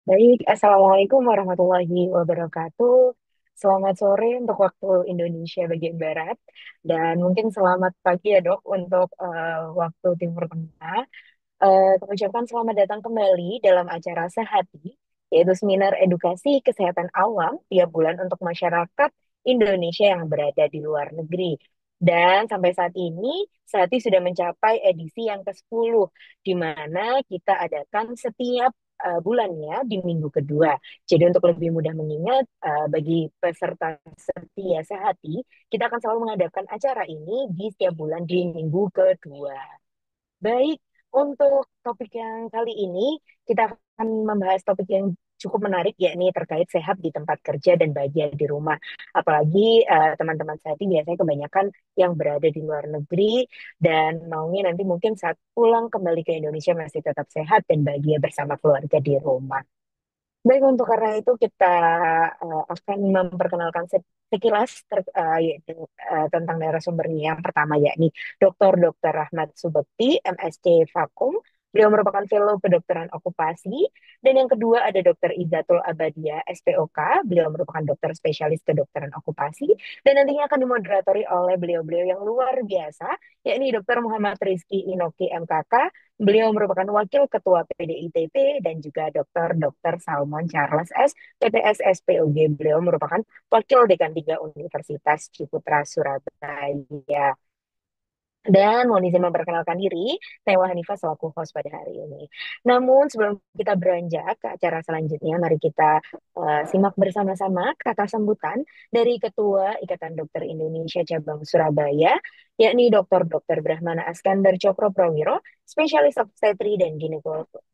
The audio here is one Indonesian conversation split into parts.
Baik, Assalamualaikum warahmatullahi wabarakatuh. Selamat sore untuk waktu Indonesia bagian Barat. Dan mungkin selamat pagi ya dok untuk waktu Timur Tengah. Kami ucapkan selamat datang kembali dalam acara Sehati, yaitu seminar edukasi kesehatan awam tiap bulan untuk masyarakat Indonesia yang berada di luar negeri. Dan sampai saat ini, Sehati sudah mencapai edisi yang ke-10, di mana kita adakan setiap bulannya di minggu kedua. Jadi untuk lebih mudah mengingat, bagi peserta setia Sehati, kita akan selalu mengadakan acara ini di setiap bulan di minggu kedua. Baik, untuk topik yang kali ini kita akan membahas topik yang cukup menarik yakni terkait sehat di tempat kerja dan bahagia di rumah. Apalagi teman-teman saya ini biasanya kebanyakan yang berada di luar negeri dan maunya nanti mungkin saat pulang kembali ke Indonesia masih tetap sehat dan bahagia bersama keluarga di rumah. Baik, untuk karena itu kita akan memperkenalkan sekilas yaitu, tentang narasumbernya yang pertama yakni Dr. Rahmat Subekti, MSc Vakum. Beliau merupakan fellow kedokteran okupasi. Dan yang kedua ada Dr. Izatul Abadia, SPOK. Beliau merupakan dokter spesialis kedokteran okupasi. Dan nantinya akan dimoderatori oleh beliau-beliau yang luar biasa, yakni Dr. Muhammad Rizky Inoki MKK. Beliau merupakan Wakil Ketua PDITP dan juga Dr. Salmon Charles S. PPS SPOG. Beliau merupakan Wakil Dekan 3 Universitas Ciputra Surabaya. Dan mohon izin memperkenalkan diri, saya Hanifah selaku host pada hari ini. Namun sebelum kita beranjak ke acara selanjutnya, mari kita simak bersama-sama kata sambutan dari Ketua Ikatan Dokter Indonesia Cabang Surabaya, yakni Dr. Brahmana Askandar Cokro Prawiro, spesialis obstetri dan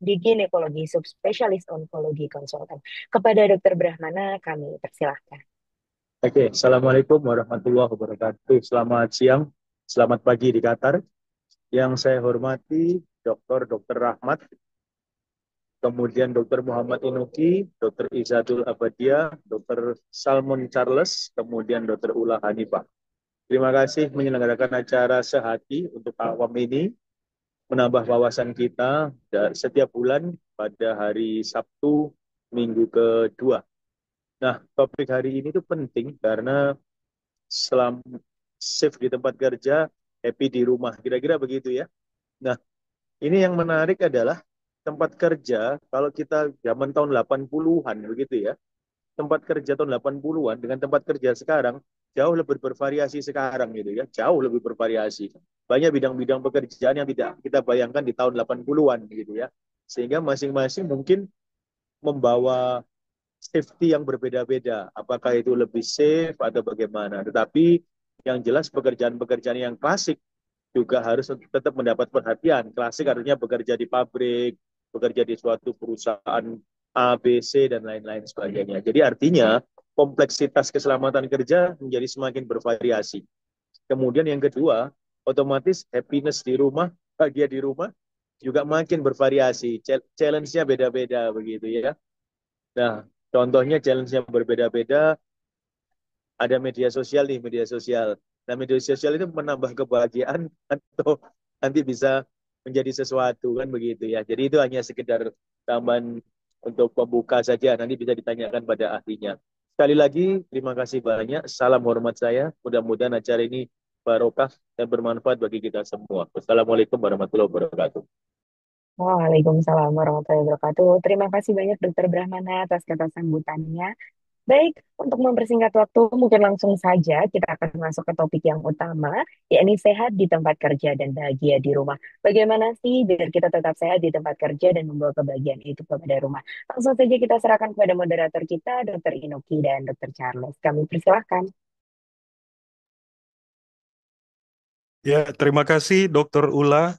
ginekologi subspesialis onkologi konsultan. Kepada Dr. Brahmana, kami persilahkan. Oke, Assalamualaikum warahmatullahi wabarakatuh. Selamat siang, selamat pagi di Qatar. Yang saya hormati Dr. Rahmat, kemudian Dr. Muhammad Inuki, Dr. Izadul Abadia, Dr. Salmon Charles, kemudian Dr. Ula Hanifah. Terima kasih menyelenggarakan acara sehati untuk awam ini, menambah wawasan kita setiap bulan pada hari Sabtu minggu kedua. Nah, topik hari ini tuh penting karena selam safe di tempat kerja, happy di rumah. Kira-kira begitu ya. Nah, ini yang menarik adalah tempat kerja, kalau kita zaman tahun 80-an begitu ya, tempat kerja tahun 80-an dengan tempat kerja sekarang, jauh lebih bervariasi sekarang gitu ya, jauh lebih bervariasi. Banyak bidang-bidang pekerjaan yang tidak kita bayangkan di tahun 80-an gitu ya. Sehingga masing-masing mungkin membawa safety yang berbeda-beda. Apakah itu lebih safe atau bagaimana. Tetapi yang jelas pekerjaan-pekerjaan yang klasik juga harus tetap mendapat perhatian. Klasik artinya bekerja di pabrik, bekerja di suatu perusahaan A, B, C, dan lain-lain sebagainya. Jadi artinya kompleksitas keselamatan kerja menjadi semakin bervariasi. Kemudian yang kedua, otomatis happiness di rumah, bahagia di rumah juga makin bervariasi. Challenge-nya beda-beda begitu ya. Nah, contohnya challenge yang berbeda-beda, ada media sosial nih, media sosial. Nah, media sosial itu menambah kebahagiaan atau nanti bisa menjadi sesuatu kan begitu ya. Jadi itu hanya sekedar tambahan untuk pembuka saja, nanti bisa ditanyakan pada ahlinya. Sekali lagi, terima kasih banyak. Salam hormat saya. Mudah-mudahan acara ini barokah dan bermanfaat bagi kita semua. Wassalamualaikum warahmatullahi wabarakatuh. Waalaikumsalam warahmatullahi wabarakatuh. Terima kasih banyak Dr. Brahmana atas kata sambutannya. Baik, untuk mempersingkat waktu, mungkin langsung saja kita akan masuk ke topik yang utama, yakni sehat di tempat kerja dan bahagia di rumah. Bagaimana sih biar kita tetap sehat di tempat kerja dan membawa kebahagiaan itu kepada rumah? Langsung saja kita serahkan kepada moderator kita, Dr. Inoki dan Dr. Charles. Kami persilahkan. Ya, terima kasih Dr. Ula.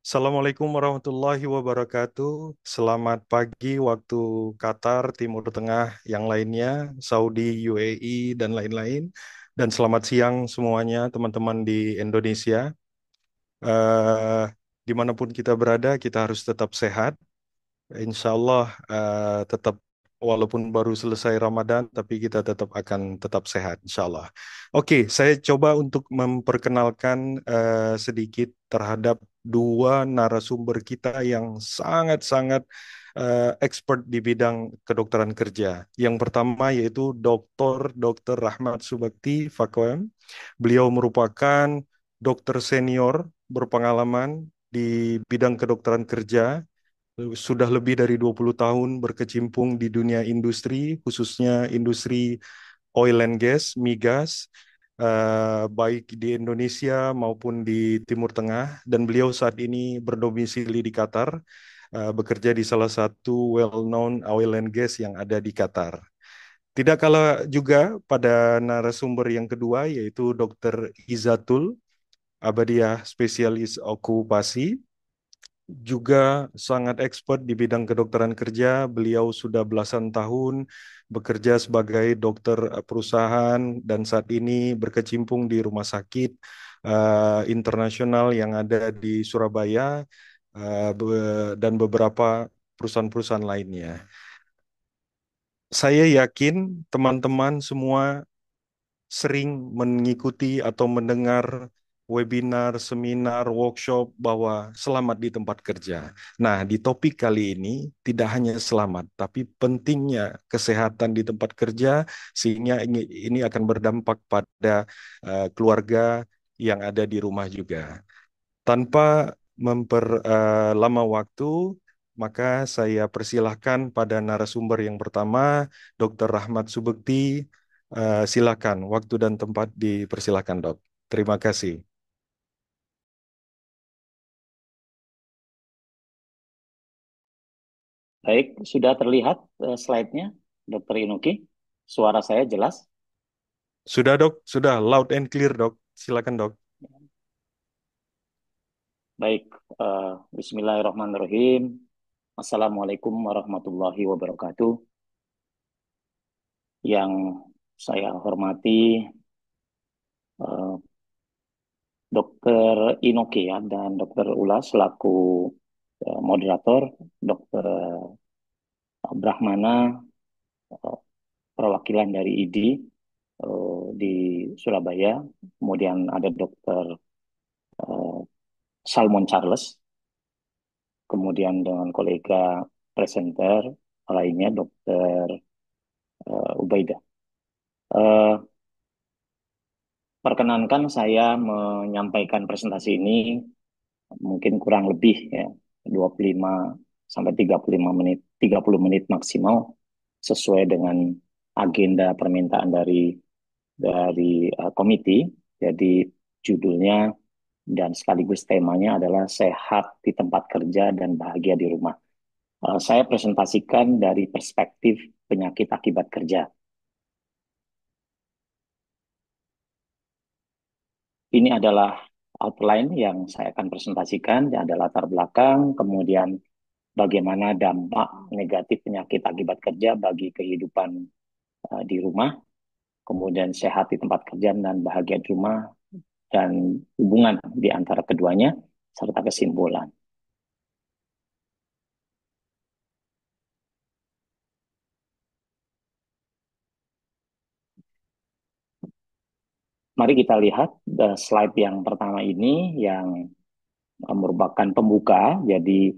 Assalamualaikum warahmatullahi wabarakatuh. Selamat pagi waktu Qatar, Timur Tengah, yang lainnya, Saudi, UAE, dan lain-lain. Dan selamat siang semuanya teman-teman di Indonesia. Eh, Dimanapun kita berada, kita harus tetap sehat. Insya Allah tetap walaupun baru selesai Ramadan, tapi kita tetap sehat, insya Allah. Oke, saya coba untuk memperkenalkan sedikit terhadap dua narasumber kita yang sangat-sangat expert di bidang kedokteran kerja. Yang pertama yaitu Dr. Rahmat Subakti Fakoem. Beliau merupakan dokter senior berpengalaman di bidang kedokteran kerja, sudah lebih dari 20 tahun berkecimpung di dunia industri, khususnya industri oil and gas, migas, baik di Indonesia maupun di Timur Tengah, dan beliau saat ini berdomisili di Qatar, bekerja di salah satu well-known oil and gas yang ada di Qatar. Tidak kalah juga pada narasumber yang kedua, yaitu Dr. Izatul Abadiah, spesialis okupasi, juga sangat expert di bidang kedokteran kerja. Beliau sudah belasan tahun bekerja sebagai dokter perusahaan dan saat ini berkecimpung di rumah sakit internasional yang ada di Surabaya dan beberapa perusahaan-perusahaan lainnya. Saya yakin teman-teman semua sering mengikuti atau mendengar webinar, seminar, workshop bahwa selamat di tempat kerja. Nah, di topik kali ini tidak hanya selamat, tapi pentingnya kesehatan di tempat kerja sehingga ini akan berdampak pada keluarga yang ada di rumah juga. Tanpa memperlama waktu, maka saya persilahkan pada narasumber yang pertama, Dr. Rahmat Subekti. Silakan, waktu dan tempat dipersilakan, Dok. Terima kasih. Baik, sudah terlihat slide-nya, Dr. Inoki. Suara saya jelas? Sudah, Dok. Sudah loud and clear, Dok. Silakan, Dok. Baik, Bismillahirrahmanirrahim. Assalamualaikum warahmatullahi wabarakatuh. Yang saya hormati Dr. Inoki ya, dan Dr. Ula selaku moderator, Dr. Brahmana perwakilan dari ID di Surabaya, kemudian ada Dr. Salmon Charles, kemudian dengan kolega presenter lainnya Dr. Ubaidah. Perkenankan saya menyampaikan presentasi ini mungkin kurang lebih ya 25 sampai 35 menit, 30 menit maksimal sesuai dengan agenda permintaan dari komite. Jadi judulnya dan sekaligus temanya adalah sehat di tempat kerja dan bahagia di rumah. Saya presentasikan dari perspektif penyakit akibat kerja. Ini adalah outline yang saya akan presentasikan, yang ada latar belakang, kemudian bagaimana dampak negatif penyakit akibat kerja bagi kehidupan di rumah, kemudian sehat di tempat kerja dan bahagia di rumah, dan hubungan di antara keduanya, serta kesimpulan. Mari kita lihat slide yang pertama ini yang merupakan pembuka. Jadi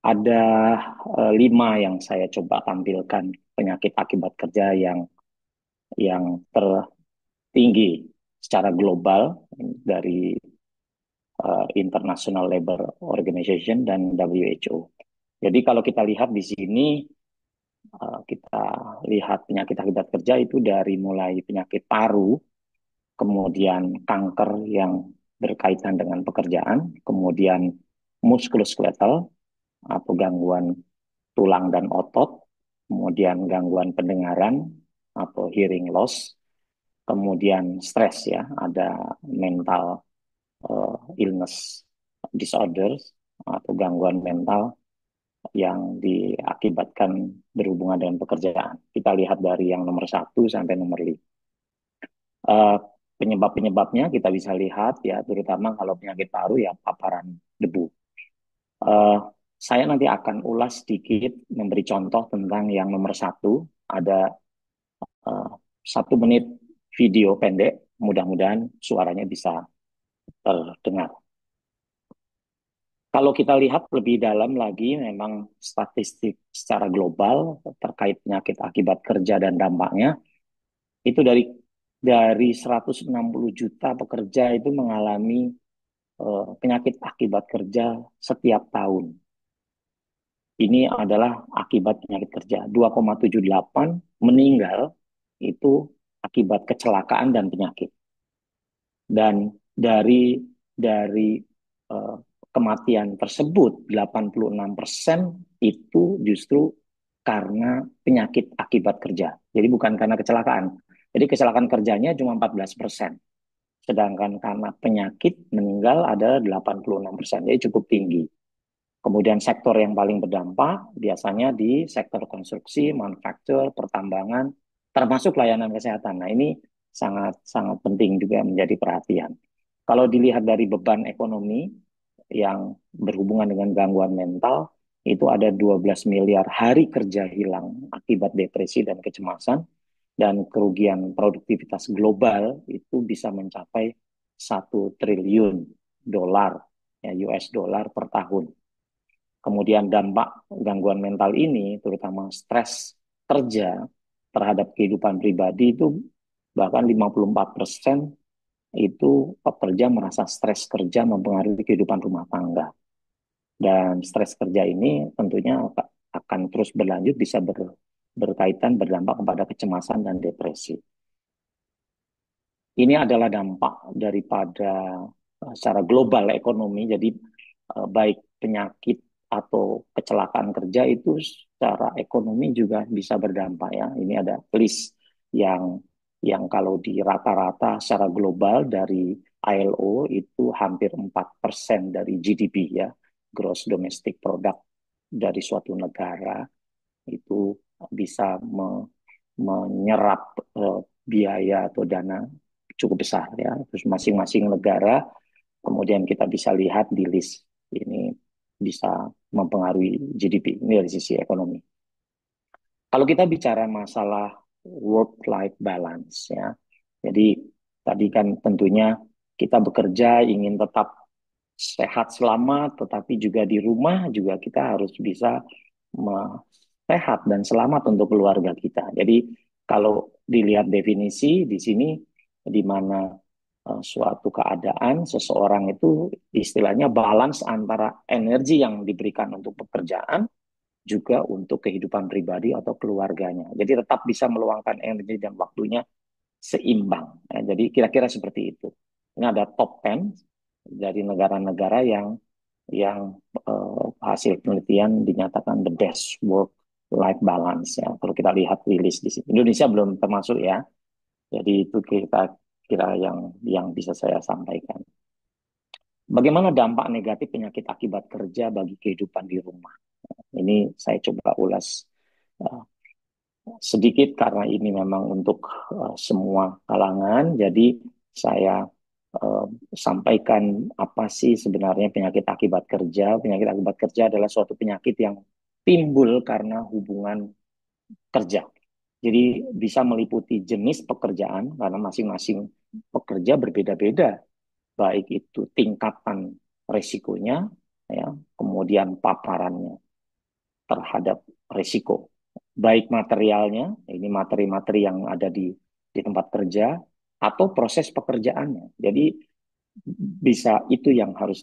ada 5 yang saya coba tampilkan penyakit akibat kerja yang tertinggi secara global dari International Labour Organization dan WHO. Jadi kalau kita lihat di sini, kita lihat penyakit akibat kerja itu dari mulai penyakit paru, kemudian kanker yang berkaitan dengan pekerjaan, kemudian muskuloskeletal atau gangguan tulang dan otot, kemudian gangguan pendengaran atau hearing loss, kemudian stres ya, ada mental illness disorders atau gangguan mental yang diakibatkan berhubungan dengan pekerjaan. Kita lihat dari yang nomor 1 sampai nomor 5. Penyebab-penyebabnya kita bisa lihat ya, terutama kalau penyakit paru ya paparan debu. Saya nanti akan ulas sedikit, memberi contoh tentang yang nomor 1. Ada 1 menit video pendek, mudah-mudahan suaranya bisa terdengar. Kalau kita lihat lebih dalam lagi, memang statistik secara global terkait penyakit akibat kerja dan dampaknya, itu dari 160 juta pekerja itu mengalami penyakit akibat kerja setiap tahun. Ini adalah akibat penyakit kerja. 2,78 meninggal itu akibat kecelakaan dan penyakit. Dan dari eh, kematian tersebut 86% itu justru karena penyakit akibat kerja. Jadi bukan karena kecelakaan. Jadi kecelakaan kerjanya cuma 14%. Sedangkan karena penyakit meninggal ada 86%. Jadi cukup tinggi. Kemudian sektor yang paling berdampak biasanya di sektor konstruksi, manufaktur, pertambangan, termasuk layanan kesehatan. Nah, ini sangat sangat penting juga menjadi perhatian. Kalau dilihat dari beban ekonomi yang berhubungan dengan gangguan mental, itu ada 12 miliar hari kerja hilang akibat depresi dan kecemasan, dan kerugian produktivitas global itu bisa mencapai 1 triliun dolar, ya, US dollar per tahun. Kemudian dampak gangguan mental ini, terutama stres kerja terhadap kehidupan pribadi itu bahkan 54% itu pekerja merasa stres kerja mempengaruhi kehidupan rumah tangga. Dan stres kerja ini tentunya akan terus berlanjut, bisa berkaitan, berdampak kepada kecemasan dan depresi. Ini adalah dampak daripada secara global ekonomi. Jadi baik penyakit atau kecelakaan kerja itu secara ekonomi juga bisa berdampak, ya. Ini ada list yang kalau di rata-rata secara global dari ILO itu hampir 4% dari GDP, ya, Gross Domestic Product dari suatu negara itu bisa menyerap biaya atau dana cukup besar, ya. Terus masing-masing negara kemudian kita bisa lihat di list ini bisa mempengaruhi GDP ini dari sisi ekonomi. Kalau kita bicara masalah work-life balance, ya, jadi tadi kan tentunya kita bekerja ingin tetap sehat selamat, tetapi juga di rumah juga kita harus bisa sehat dan selamat untuk keluarga kita. Jadi kalau dilihat definisi di sini, di mana suatu keadaan seseorang itu istilahnya balance antara energi yang diberikan untuk pekerjaan juga untuk kehidupan pribadi atau keluarganya. Jadi tetap bisa meluangkan energi dan waktunya seimbang. Ya, jadi kira-kira seperti itu. Ini ada top 10 dari negara-negara yang hasil penelitian dinyatakan the best work life balance, ya. Kalau kita lihat rilis di sini, Indonesia belum termasuk, ya. Jadi itu kita kira yang bisa saya sampaikan. Bagaimana dampak negatif penyakit akibat kerja bagi kehidupan di rumah? Ini saya coba ulas uh, sedikit karena ini memang untuk semua kalangan. Jadi saya sampaikan apa sih sebenarnya penyakit akibat kerja. Penyakit akibat kerja adalah suatu penyakit yang timbul karena hubungan kerja. Jadi bisa meliputi jenis pekerjaan karena masing-masing pekerja berbeda-beda, baik itu tingkatan resikonya, ya, kemudian paparannya terhadap resiko, baik materialnya, ini materi-materi yang ada di tempat kerja, atau proses pekerjaannya. Jadi bisa itu yang harus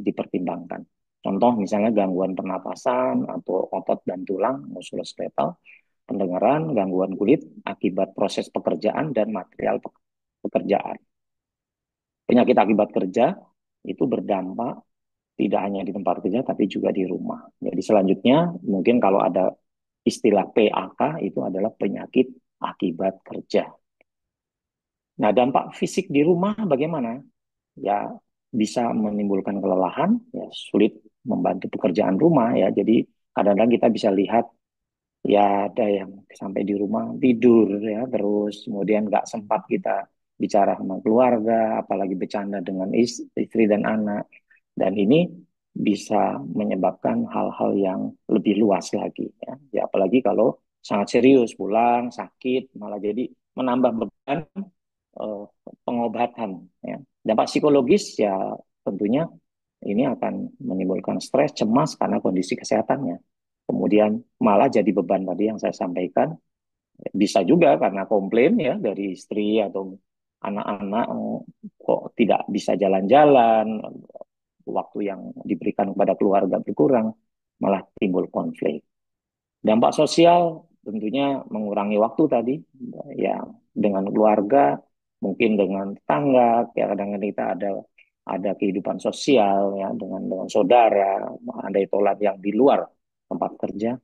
dipertimbangkan. Contoh misalnya gangguan pernapasan atau otot dan tulang, muskuloskeletal, pendengaran, gangguan kulit akibat proses pekerjaan dan material pekerjaan. Penyakit akibat kerja itu berdampak tidak hanya di tempat kerja tapi juga di rumah. Jadi selanjutnya mungkin kalau ada istilah PAK itu adalah penyakit akibat kerja. Nah, dampak fisik di rumah bagaimana? Ya, bisa menimbulkan kelelahan, ya, sulit membantu pekerjaan rumah, ya. Jadi kadang-kadang kita bisa lihat, ya, ada yang sampai di rumah tidur, ya, terus kemudian nggak sempat kita bicara sama keluarga, apalagi bercanda dengan istri dan anak. Dan ini bisa menyebabkan hal-hal yang lebih luas lagi, ya. Ya, apalagi kalau sangat serius, pulang sakit, malah jadi menambah beban eh, pengobatan, ya. Dampak psikologis, ya, tentunya ini akan menimbulkan stres, cemas karena kondisi kesehatannya. Kemudian malah jadi beban tadi yang saya sampaikan. Bisa juga karena komplain ya dari istri atau anak-anak, kok tidak bisa jalan-jalan, waktu yang diberikan kepada keluarga berkurang, malah timbul konflik. Dampak sosial tentunya mengurangi waktu tadi, ya dengan keluarga, mungkin dengan tetangga, ya kadang-kadang kita ada kehidupan sosial ya dengan saudara, ada tolat yang di luar tempat kerja.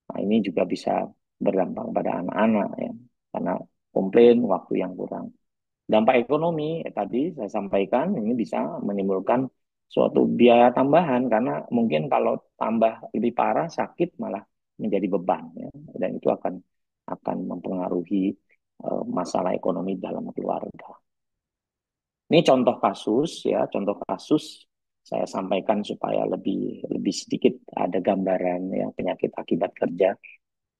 Nah, ini juga bisa berdampak pada anak-anak ya, karena komplain waktu yang kurang. Dampak ekonomi tadi saya sampaikan ini bisa menimbulkan suatu biaya tambahan karena mungkin kalau tambah lebih parah sakit malah menjadi beban ya, dan itu akan mempengaruhi masalah ekonomi dalam keluarga. Ini contoh kasus ya, contoh kasus saya sampaikan supaya lebih lebih sedikit ada gambaran ya penyakit akibat kerja.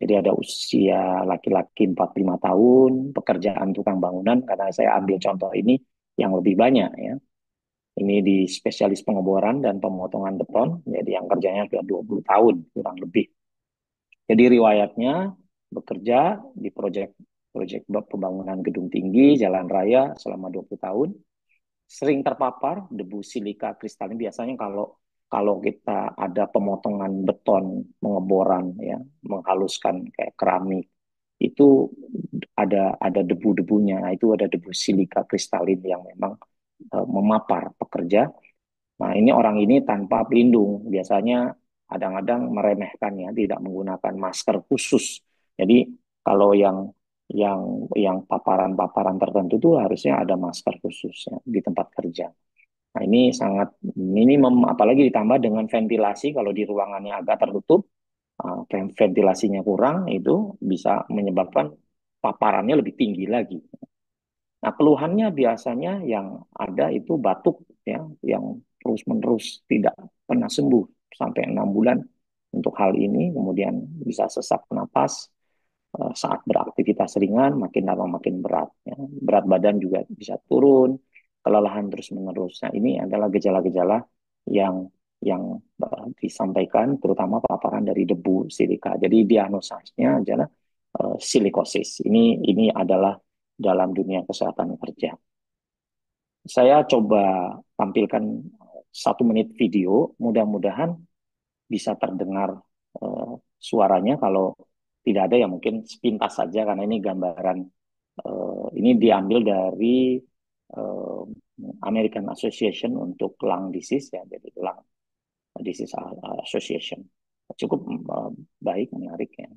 Jadi ada usia laki-laki 45 tahun, pekerjaan tukang bangunan, karena saya ambil contoh ini yang lebih banyak ya. Ini di spesialis pengeboran dan pemotongan beton, jadi yang kerjanya sudah 20 tahun kurang lebih. Jadi riwayatnya bekerja di proyek pembangunan gedung tinggi, jalan raya selama 20 tahun, sering terpapar debu silika kristalin. Biasanya kalau kalau kita ada pemotongan beton, pengeboran ya, menghaluskan kayak keramik, itu ada debu-debunya. Nah, itu ada debu silika kristalin yang memang memapar pekerja. Nah, ini orang ini tanpa pelindung, biasanya kadang-kadang meremehkan ya, tidak menggunakan masker khusus. Jadi kalau yang paparan-paparan tertentu itu harusnya ada masker khusus ya, di tempat kerja. Nah, ini sangat minimum, apalagi ditambah dengan ventilasi kalau di ruangannya agak tertutup, ventilasinya kurang, itu bisa menyebabkan paparannya lebih tinggi lagi. Nah, keluhannya biasanya yang ada itu batuk ya, yang terus-menerus tidak pernah sembuh sampai 6 bulan untuk hal ini, kemudian bisa sesak napas saat beraktivitas ringan, makin lama makin berat. Ya. Berat badan juga bisa turun, kelelahan terus-menerus. Nah, ini adalah gejala-gejala yang disampaikan, terutama paparan dari debu silika. Jadi diagnosisnya adalah silikosis. Ini adalah dalam dunia kesehatan kerja. Saya coba tampilkan 1 menit video, mudah-mudahan bisa terdengar suaranya. Kalau tidak ada ya mungkin sepintas saja karena ini gambaran, ini diambil dari uh, American Association untuk Lung Disease ya, jadi Lung Disease Association. Cukup baik, menarik ya.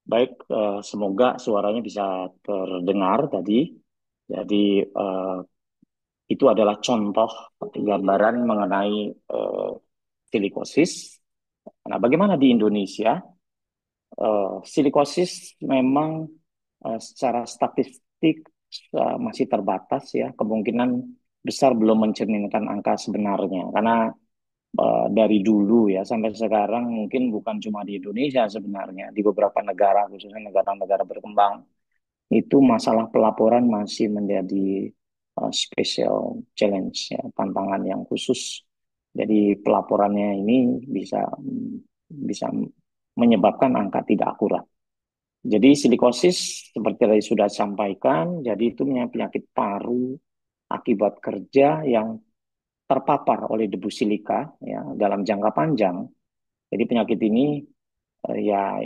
Baik, semoga suaranya bisa terdengar tadi. Jadi itu adalah contoh gambaran mengenai silikosis. Nah, bagaimana di Indonesia? Silikosis memang secara statistik masih terbatas ya, kemungkinan besar belum mencerminkan angka sebenarnya. Karena dari dulu ya sampai sekarang mungkin bukan cuma di Indonesia sebenarnya, di beberapa negara, khususnya negara-negara berkembang, itu masalah pelaporan masih menjadi special challenge ya, tantangan yang khusus. Jadi pelaporannya ini bisa menyebabkan angka tidak akurat. Jadi silikosis seperti tadi sudah sampaikan, jadi itu penyakit paru akibat kerja yang terpapar oleh debu silika ya dalam jangka panjang. Jadi penyakit ini ya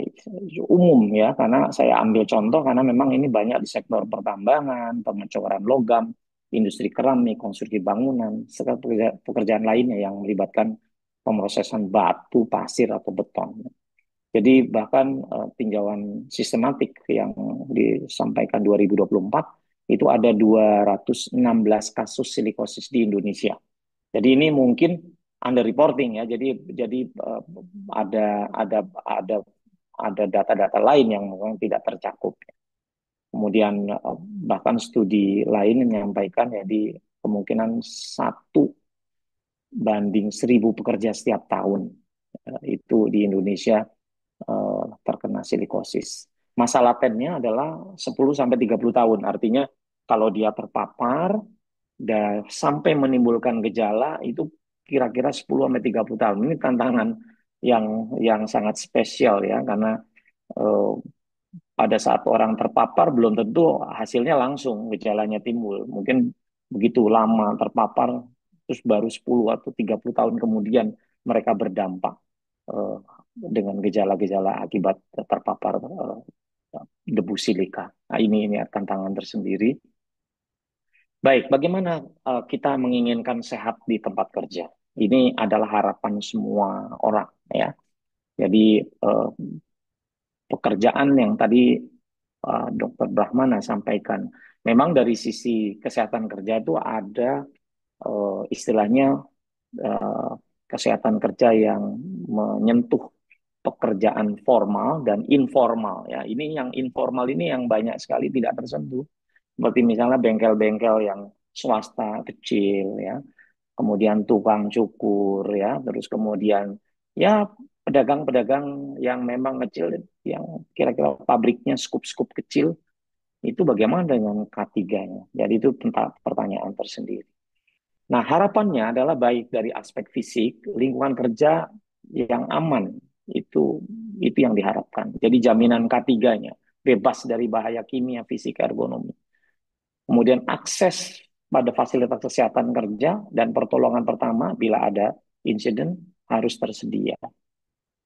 umum ya, karena saya ambil contoh karena memang ini banyak di sektor pertambangan, pengecoran logam, industri keramik, konstruksi bangunan, serta pekerjaan lainnya yang melibatkan pemrosesan batu, pasir atau beton. Jadi bahkan tinjauan sistematik yang disampaikan 2024 itu ada 216 kasus silikosis di Indonesia. Jadi ini mungkin under reporting ya. Jadi ada ada data-data lain yang memang tidak tercakup. Kemudian bahkan studi lain menyampaikan ya di kemungkinan 1 banding 1.000 pekerja setiap tahun itu di Indonesia terkena silikosis. Masa latennya adalah 10 sampai 30 tahun. Artinya kalau dia terpapar dan sampai menimbulkan gejala itu kira-kira 10 sampai 30 tahun. Ini tantangan yang sangat spesial ya, karena eh, pada saat orang terpapar belum tentu hasilnya langsung gejalanya timbul. Mungkin begitu lama terpapar terus baru 10 atau 30 tahun kemudian mereka berdampak eh, dengan gejala-gejala akibat terpapar debu silika. Nah, ini tantangan tersendiri. Baik, bagaimana kita menginginkan sehat di tempat kerja? Ini adalah harapan semua orang ya. Jadi pekerjaan yang tadi Dr. Brahmana sampaikan, memang dari sisi kesehatan kerja itu ada istilahnya eh, kesehatan kerja yang menyentuh pekerjaan formal dan informal ya. Ini yang informal ini yang banyak sekali tidak tersentuh. Seperti misalnya bengkel-bengkel yang swasta kecil ya, kemudian tukang cukur ya, terus kemudian ya pedagang-pedagang yang memang kecil, yang kira-kira pabriknya skup-skup kecil, itu bagaimana dengan K3-nya? Jadi itu pertanyaan tersendiri. Nah, harapannya adalah baik dari aspek fisik, lingkungan kerja yang aman, itu itu yang diharapkan. Jadi jaminan K3-nya, bebas dari bahaya kimia, fisik, ergonomi. Kemudian akses pada fasilitas kesehatan kerja dan pertolongan pertama bila ada insiden harus tersedia.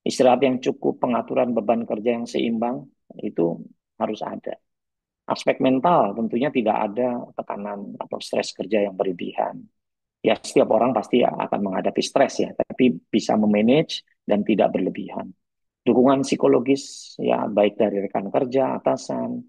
Istirahat yang cukup, pengaturan beban kerja yang seimbang, itu harus ada. Aspek mental tentunya tidak ada tekanan atau stres kerja yang berlebihan. Ya, setiap orang pasti akan menghadapi stres ya, tapi bisa memanage dan tidak berlebihan. Dukungan psikologis ya baik dari rekan kerja, atasan,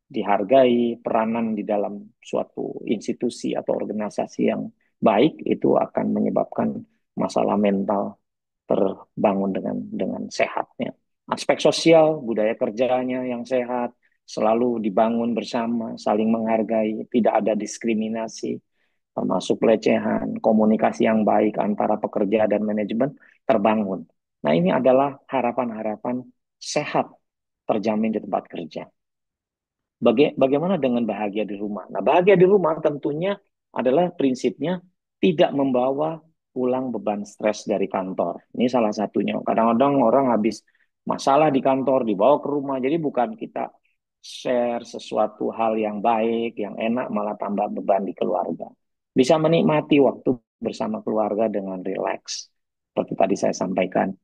dihargai, peranan di dalam suatu institusi atau organisasi yang baik itu akan menyebabkan masalah mental terbangun dengan sehatnya. Aspek sosial, budaya kerjanya yang sehat, selalu dibangun bersama, saling menghargai, tidak ada diskriminasi, termasuk pelecehan, komunikasi yang baik antara pekerja dan manajemen terbangun. Nah, ini adalah harapan-harapan sehat terjamin di tempat kerja. Bagaimana dengan bahagia di rumah? Nah, bahagia di rumah tentunya adalah prinsipnya tidak membawa pulang beban stres dari kantor. Ini salah satunya. Kadang-kadang orang habis masalah di kantor dibawa ke rumah. Jadi bukan kita share sesuatu hal yang baik, yang enak, malah tambah beban di keluarga. Bisa menikmati waktu bersama keluarga dengan rileks. Seperti tadi saya sampaikan,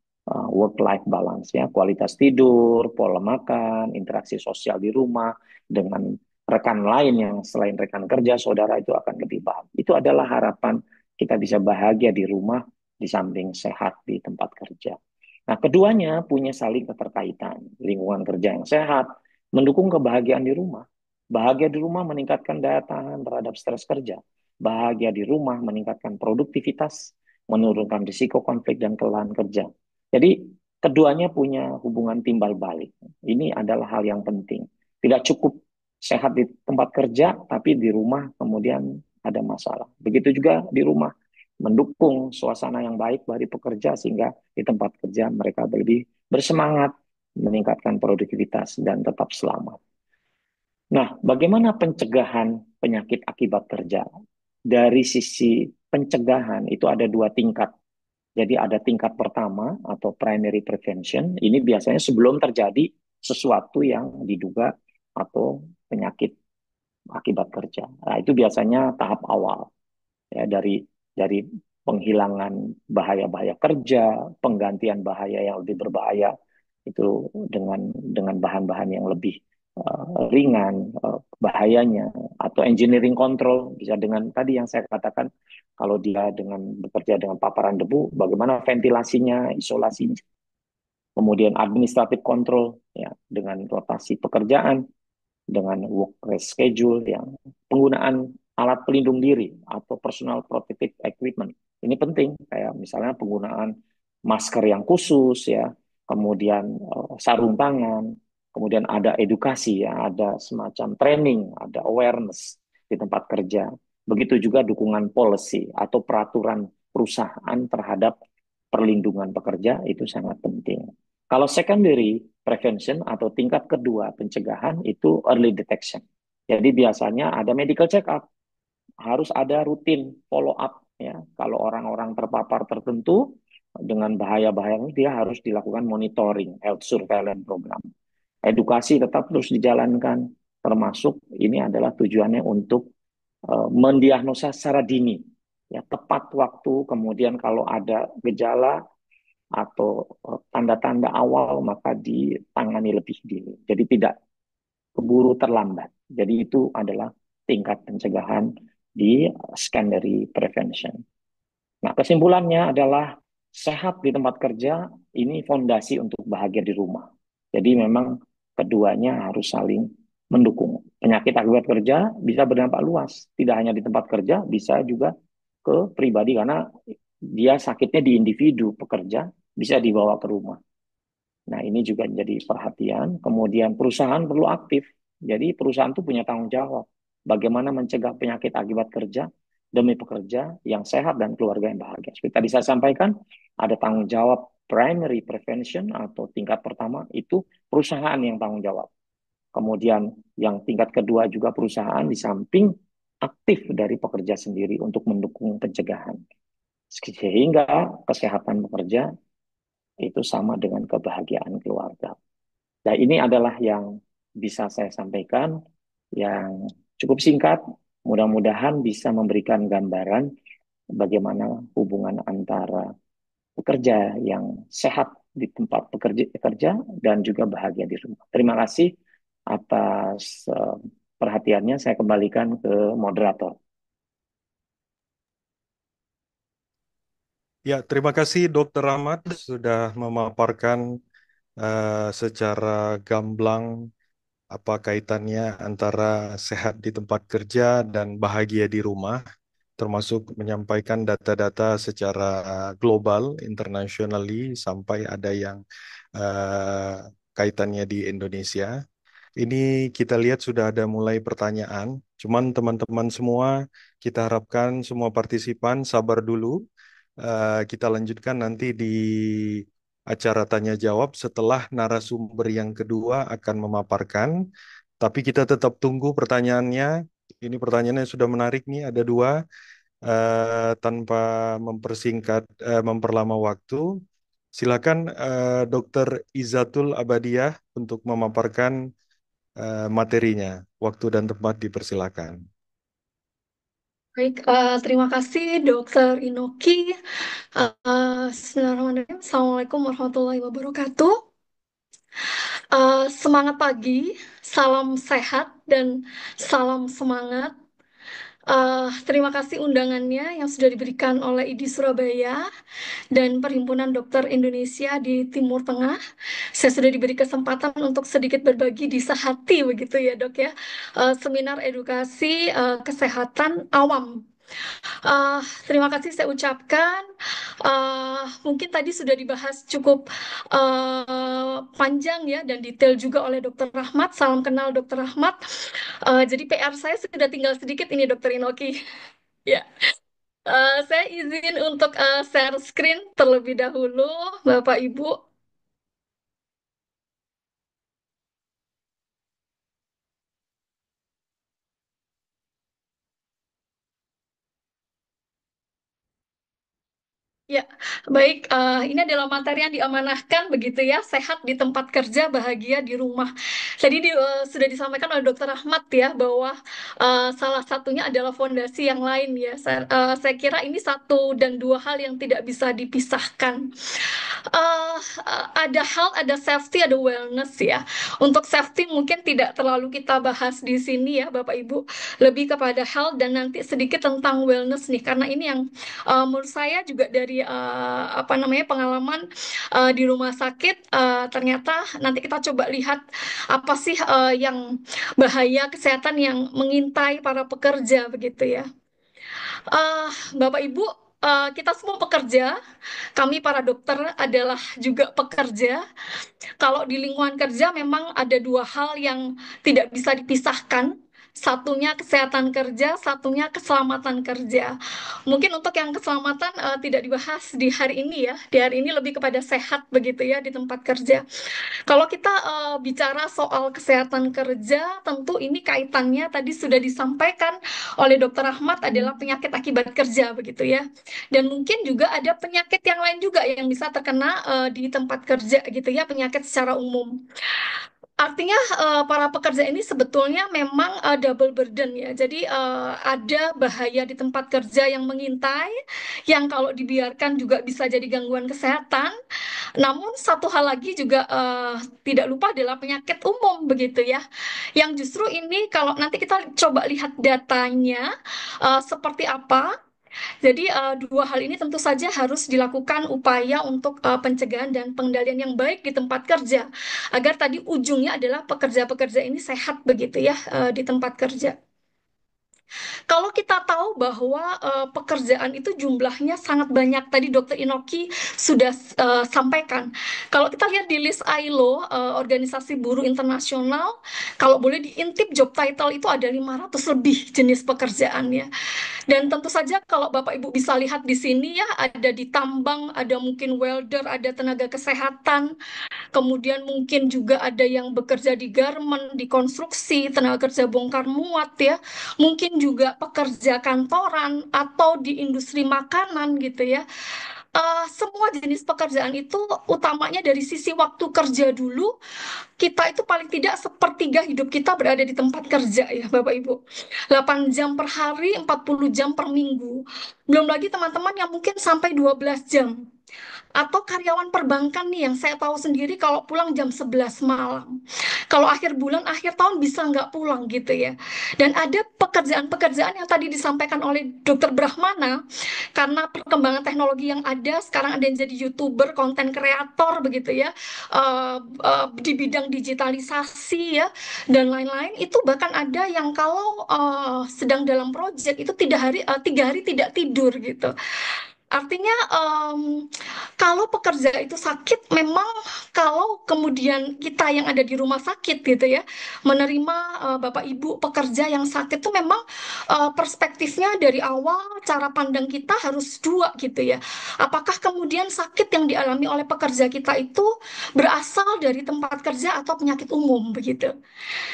work-life balance ya, kualitas tidur, pola makan, interaksi sosial di rumah, dengan rekan lain yang selain rekan kerja, saudara itu akan lebih baik. Itu adalah harapan kita bisa bahagia di rumah di samping sehat di tempat kerja. Nah, keduanya punya saling keterkaitan. Lingkungan kerja yang sehat mendukung kebahagiaan di rumah. Bahagia di rumah meningkatkan daya tahan terhadap stres kerja. Bahagia di rumah meningkatkan produktivitas, menurunkan risiko konflik dan kelelahan kerja. Jadi, keduanya punya hubungan timbal balik. Ini adalah hal yang penting. Tidak cukup sehat di tempat kerja, tapi di rumah kemudian ada masalah. Begitu juga di rumah, mendukung suasana yang baik bagi pekerja sehingga di tempat kerja mereka lebih bersemangat, meningkatkan produktivitas, dan tetap selamat. Nah, bagaimana pencegahan penyakit akibat kerja? Dari sisi pencegahan itu ada dua tingkat. Jadi ada tingkat pertama atau primary prevention. Ini biasanya sebelum terjadi sesuatu yang diduga atau penyakit akibat kerja. Nah, itu biasanya tahap awal ya dari penghilangan bahaya-bahaya kerja, penggantian bahaya yang lebih berbahaya itu dengan bahan-bahan yang lebih ringan bahayanya, atau engineering control bisa dengan tadi yang saya katakan, kalau dia dengan bekerja dengan paparan debu, bagaimana ventilasinya, isolasinya, kemudian administrative control ya dengan rotasi pekerjaan, dengan work rest schedule, yang penggunaan alat pelindung diri atau personal protective equipment. Ini penting, kayak misalnya penggunaan masker yang khusus ya, kemudian sarung tangan, kemudian ada edukasi ya, ada semacam training, ada awareness di tempat kerja. Begitu juga dukungan policy atau peraturan perusahaan terhadap perlindungan pekerja itu sangat penting. Kalau secondary prevention atau tingkat kedua pencegahan itu early detection. Jadi biasanya ada medical check up, harus ada rutin follow up ya. Kalau orang-orang terpapar tertentu dengan bahaya-bahaya ini, dia harus dilakukan monitoring, health surveillance program. Edukasi tetap terus dijalankan, termasuk ini adalah tujuannya untuk mendiagnosa secara dini, ya tepat waktu. Kemudian kalau ada gejala atau tanda-tanda awal maka ditangani lebih dini. Jadi tidak keburu terlambat. Jadi itu adalah tingkat pencegahan di secondary prevention. Nah, kesimpulannya adalah sehat di tempat kerja ini fondasi untuk bahagia di rumah. Jadi memang keduanya harus saling mendukung. Penyakit akibat kerja bisa berdampak luas, tidak hanya di tempat kerja, bisa juga ke pribadi karena dia sakitnya di individu pekerja, bisa dibawa ke rumah. Nah, ini juga jadi perhatian. Kemudian perusahaan perlu aktif. Jadi perusahaan itu punya tanggung jawab. Bagaimana mencegah penyakit akibat kerja demi pekerja yang sehat dan keluarga yang bahagia. Seperti tadi saya sampaikan, ada tanggung jawab primary prevention atau tingkat pertama itu perusahaan yang tanggung jawab. Kemudian yang tingkat kedua juga perusahaan di samping aktif dari pekerja sendiri untuk mendukung pencegahan. Sehingga kesehatan pekerja itu sama dengan kebahagiaan keluarga. Nah, ini adalah yang bisa saya sampaikan yang cukup singkat. Mudah-mudahan bisa memberikan gambaran bagaimana hubungan antara pekerja yang sehat di tempat bekerja dan juga bahagia di rumah. Terima kasih atas perhatiannya. Saya kembalikan ke moderator. Ya, terima kasih Dokter Ahmad sudah memaparkan secara gamblang apa kaitannya antara sehat di tempat kerja dan bahagia di rumah, termasuk menyampaikan data-data secara global, internationally, sampai ada yang kaitannya di Indonesia. Ini kita lihat sudah ada mulai pertanyaan. Cuman teman-teman semua, kita harapkan semua partisipan sabar dulu. Kita lanjutkan nanti di acara tanya jawab setelah narasumber yang kedua akan memaparkan. Tapi kita tetap tunggu pertanyaannya. Ini pertanyaannya sudah menarik nih, ada dua. Tanpa mempersingkat, memperlama waktu, silakan Dr. Izatul Abadiah untuk memaparkan materinya. Waktu dan tempat dipersilakan. Baik, terima kasih Dokter Inoki. Bismillahirrahmanirrahim. Assalamualaikum warahmatullahi wabarakatuh. Semangat pagi, salam sehat dan salam semangat. Terima kasih undangannya yang sudah diberikan oleh IDI Surabaya dan Perhimpunan Dokter Indonesia di Timur Tengah. Saya sudah diberi kesempatan untuk sedikit berbagi di sehati begitu ya dok ya. Seminar edukasi kesehatan awam. Terima kasih saya ucapkan. Mungkin tadi sudah dibahas cukup panjang ya dan detail juga oleh Dokter Rahmat. Salam kenal Dokter Rahmat. Jadi PR saya sudah tinggal sedikit ini Dokter Inoki. Ya, saya izin untuk share screen terlebih dahulu, Bapak Ibu. Ya, baik. Ini adalah materi yang diamanahkan begitu ya, sehat di tempat kerja, bahagia di rumah. Tadi sudah disampaikan oleh Dokter Ahmad ya bahwa salah satunya adalah fondasi yang lain ya. Saya kira ini satu dan dua hal yang tidak bisa dipisahkan. Ada health, ada safety, ada wellness ya. Untuk safety mungkin tidak terlalu kita bahas di sini ya, Bapak Ibu. Lebih kepada health dan nanti sedikit tentang wellness nih, karena ini yang menurut saya juga dari apa namanya pengalaman di rumah sakit ternyata nanti kita coba lihat apa sih yang bahaya kesehatan yang mengintai para pekerja begitu ya. Eh, Bapak Ibu, kita semua pekerja, kami para dokter adalah juga pekerja. Kalau di lingkungan kerja memang ada dua hal yang tidak bisa dipisahkan. Satunya kesehatan kerja, satunya keselamatan kerja. Mungkin untuk yang keselamatan tidak dibahas di hari ini ya. Di hari ini lebih kepada sehat begitu ya di tempat kerja. Kalau kita bicara soal kesehatan kerja, tentu ini kaitannya tadi sudah disampaikan oleh Dokter Ahmad adalah penyakit akibat kerja begitu ya. Dan mungkin juga ada penyakit yang lain juga yang bisa terkena di tempat kerja gitu ya, penyakit secara umum. Artinya para pekerja ini sebetulnya memang double burden ya. Jadi ada bahaya di tempat kerja yang mengintai, yang kalau dibiarkan juga bisa jadi gangguan kesehatan. Namun satu hal lagi juga tidak lupa adalah penyakit umum begitu ya. Yang justru ini kalau nanti kita coba lihat datanya seperti apa. Jadi dua hal ini tentu saja harus dilakukan upaya untuk pencegahan dan pengendalian yang baik di tempat kerja agar tadi ujungnya adalah pekerja-pekerja ini sehat begitu ya di tempat kerja. Kalau kita tahu bahwa pekerjaan itu jumlahnya sangat banyak, tadi Dokter Inoki sudah sampaikan. Kalau kita lihat di list ILO, Organisasi Buruh Internasional, kalau boleh diintip job title itu ada 500 lebih jenis pekerjaan ya. Dan tentu saja kalau Bapak Ibu bisa lihat di sini ya, ada di tambang, ada mungkin welder, ada tenaga kesehatan, kemudian mungkin juga ada yang bekerja di garmen, di konstruksi, tenaga kerja bongkar muat ya, mungkin juga pekerja kantoran atau di industri makanan gitu ya. Semua jenis pekerjaan itu utamanya dari sisi waktu kerja dulu, kita itu paling tidak sepertiga hidup kita berada di tempat kerja ya Bapak Ibu. 8 jam per hari, 40 jam per minggu. Belum lagi teman-teman yang mungkin sampai 12 jam. Atau karyawan perbankan nih yang saya tahu sendiri kalau pulang jam 11 malam. Kalau akhir bulan, akhir tahun bisa nggak pulang gitu ya. Dan ada pekerjaan-pekerjaan yang tadi disampaikan oleh Dokter Brahmana, karena perkembangan teknologi yang ada, sekarang ada yang jadi YouTuber, konten kreator begitu ya, di bidang digitalisasi ya, dan lain-lain, itu bahkan ada yang kalau sedang dalam proyek itu 3 hari tidak tidur gitu. Artinya kalau pekerja itu sakit, memang kalau kemudian kita yang ada di rumah sakit gitu ya, menerima Bapak Ibu pekerja yang sakit itu memang perspektifnya dari awal cara pandang kita harus dua gitu ya. Apakah kemudian sakit yang dialami oleh pekerja kita itu berasal dari tempat kerja atau penyakit umum begitu.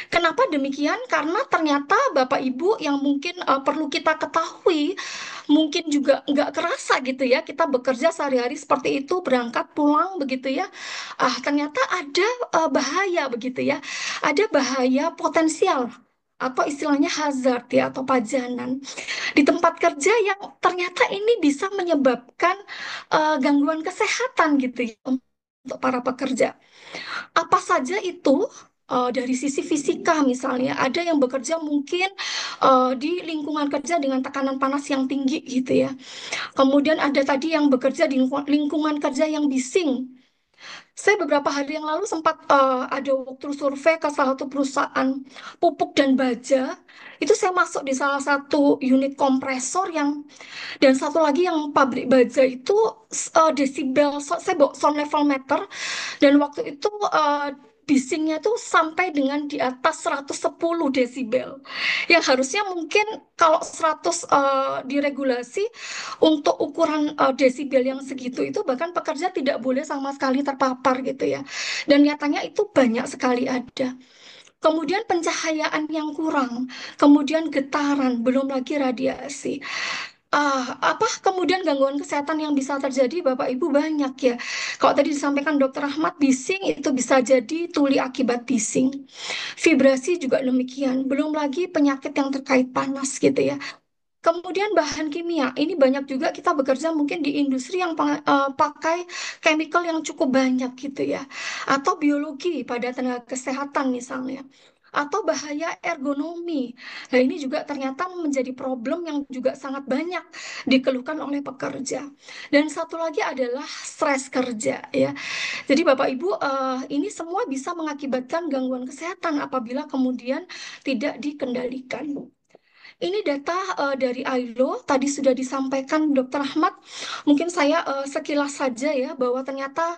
Kenapa demikian? Karena ternyata Bapak Ibu yang mungkin perlu kita ketahui, mungkin juga nggak kerasa gitu ya, kita bekerja sehari-hari seperti itu, berangkat pulang begitu ya. Ternyata ada bahaya begitu ya, ada bahaya potensial atau istilahnya hazard ya atau pajanan di tempat kerja yang ternyata ini bisa menyebabkan gangguan kesehatan gitu ya untuk para pekerja. Apa saja itu? dari sisi fisika misalnya, ada yang bekerja mungkin di lingkungan kerja dengan tekanan panas yang tinggi gitu ya. Kemudian ada tadi yang bekerja di lingkungan kerja yang bising. Saya beberapa hari yang lalu sempat ada waktu survei ke salah satu perusahaan pupuk dan baja. Itu saya masuk di salah satu unit kompresor yang dan satu lagi yang pabrik baja itu desibel, saya bawa sound level meter dan waktu itu bisingnya itu sampai dengan di atas 110 desibel. Yang harusnya mungkin kalau 100 diregulasi untuk ukuran desibel yang segitu itu bahkan pekerja tidak boleh sama sekali terpapar gitu ya. Dan nyatanya itu banyak sekali ada. Kemudian pencahayaan yang kurang, kemudian getaran, belum lagi radiasi. Apa kemudian gangguan kesehatan yang bisa terjadi Bapak Ibu banyak ya. Kalau tadi disampaikan Dokter Ahmad bising itu bisa jadi tuli akibat bising. Vibrasi juga demikian. Belum lagi penyakit yang terkait panas gitu ya. Kemudian bahan kimia, ini banyak juga kita bekerja mungkin di industri yang pakai chemical yang cukup banyak gitu ya. Atau biologi pada tenaga kesehatan misalnya. Atau bahaya ergonomi. Nah ini juga ternyata menjadi problem yang juga sangat banyak dikeluhkan oleh pekerja. Dan satu lagi adalah stres kerja ya. Jadi Bapak Ibu, ini semua bisa mengakibatkan gangguan kesehatan apabila kemudian tidak dikendalikan. Ini data dari ILO, tadi sudah disampaikan Dr. Ahmad. Mungkin saya sekilas saja ya, bahwa ternyata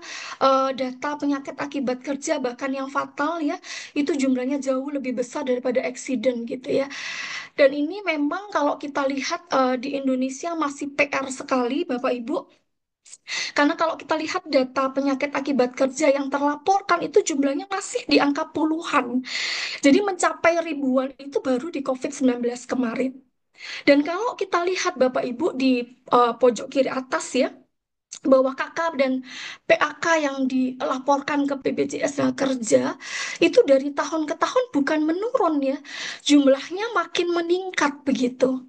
data penyakit akibat kerja bahkan yang fatal ya, itu jumlahnya jauh lebih besar daripada accident gitu ya. Dan ini memang kalau kita lihat di Indonesia masih PR sekali Bapak Ibu. Karena kalau kita lihat data penyakit akibat kerja yang terlaporkan itu jumlahnya masih di angka puluhan. Jadi mencapai ribuan itu baru di COVID-19 kemarin. Dan kalau kita lihat Bapak Ibu di pojok kiri atas ya, bahwa KK dan PAK yang dilaporkan ke BPJS Kerja itu dari tahun ke tahun bukan menurun ya, jumlahnya makin meningkat begitu.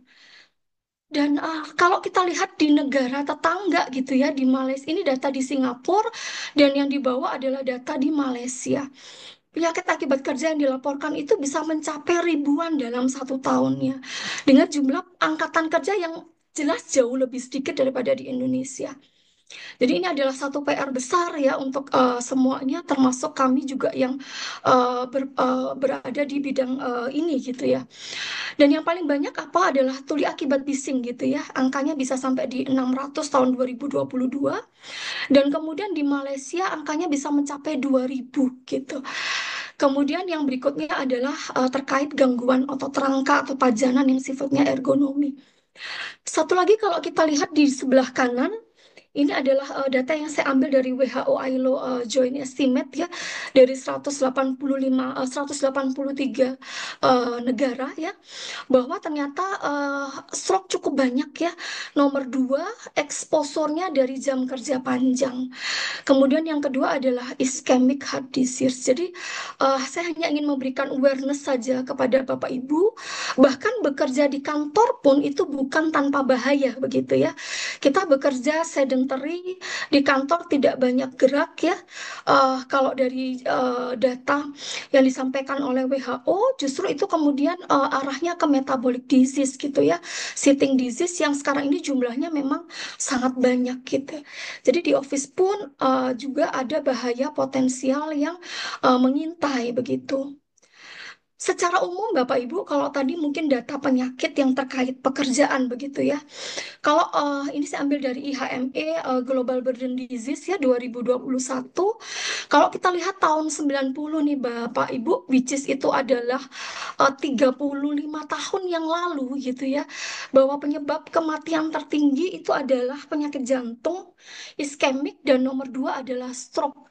Dan kalau kita lihat di negara tetangga gitu ya, di Malaysia, ini data di Singapura dan yang dibawa adalah data di Malaysia. Penyakit akibat kerja yang dilaporkan itu bisa mencapai ribuan dalam satu tahunnya. Dengan jumlah angkatan kerja yang jelas jauh lebih sedikit daripada di Indonesia. Jadi ini adalah satu PR besar ya untuk semuanya, termasuk kami juga yang berada di bidang ini gitu ya. Dan yang paling banyak apa adalah tuli akibat bising gitu ya. Angkanya bisa sampai di 600 tahun 2022. Dan kemudian di Malaysia angkanya bisa mencapai 2000 gitu. Kemudian yang berikutnya adalah terkait gangguan otot rangka atau pajanan yang sifatnya ergonomi. Satu lagi kalau kita lihat di sebelah kanan, ini adalah data yang saya ambil dari WHO ILO Joint Estimate ya, dari 185 183 negara ya, bahwa ternyata stroke cukup banyak ya. Nomor dua, eksposurnya dari jam kerja panjang. Kemudian yang kedua adalah ischemic heart disease. Jadi saya hanya ingin memberikan awareness saja kepada Bapak Ibu, bahkan bekerja di kantor pun itu bukan tanpa bahaya begitu ya. Kita bekerja sedentary di kantor tidak banyak gerak ya. Kalau dari data yang disampaikan oleh WHO, justru itu kemudian arahnya ke metabolic disease gitu ya, sitting disease yang sekarang ini jumlahnya memang sangat banyak gitu. Jadi di office pun juga ada bahaya potensial yang mengintai begitu. Secara umum Bapak Ibu, kalau tadi mungkin data penyakit yang terkait pekerjaan begitu ya. Kalau ini saya ambil dari IHME Global Burden Disease ya 2021. Kalau kita lihat tahun 90 nih Bapak Ibu, which is itu adalah 35 tahun yang lalu gitu ya. Bahwa penyebab kematian tertinggi itu adalah penyakit jantung, iskemik, dan nomor dua adalah stroke.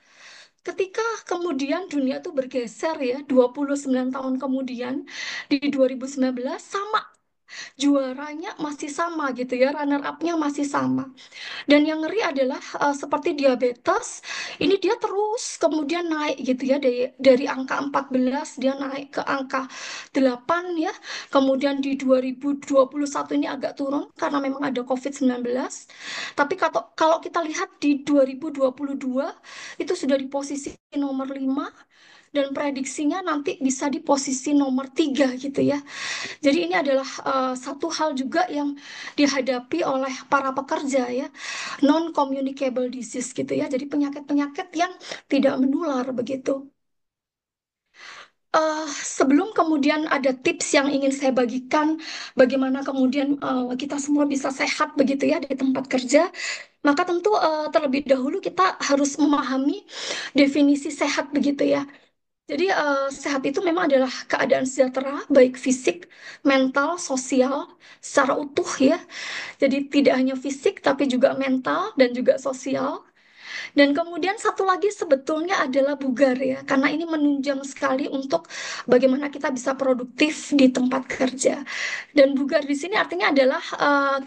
Ketika kemudian dunia itu bergeser ya, 29 tahun kemudian di 2019 sama, juaranya masih sama gitu ya, runner up-nya masih sama. Dan yang ngeri adalah seperti diabetes, ini dia terus kemudian naik gitu ya, dari angka 14 dia naik ke angka 8 ya. Kemudian di 2021 ini agak turun karena memang ada COVID-19. Tapi kalau kita lihat di 2022 itu sudah di posisi nomor 5 dan prediksinya nanti bisa di posisi nomor 3 gitu ya. Jadi ini adalah satu hal juga yang dihadapi oleh para pekerja ya, non-communicable disease gitu ya. Jadi penyakit-penyakit yang tidak menular begitu. Sebelum kemudian ada tips yang ingin saya bagikan, bagaimana kemudian kita semua bisa sehat begitu ya di tempat kerja, maka tentu terlebih dahulu kita harus memahami definisi sehat begitu ya. Jadi sehat itu memang adalah keadaan sejahtera, baik fisik, mental, sosial, secara utuh ya. Jadi tidak hanya fisik, tapi juga mental dan juga sosial. Dan kemudian satu lagi sebetulnya adalah bugar ya, karena ini menunjang sekali untuk bagaimana kita bisa produktif di tempat kerja. Dan bugar di sini artinya adalah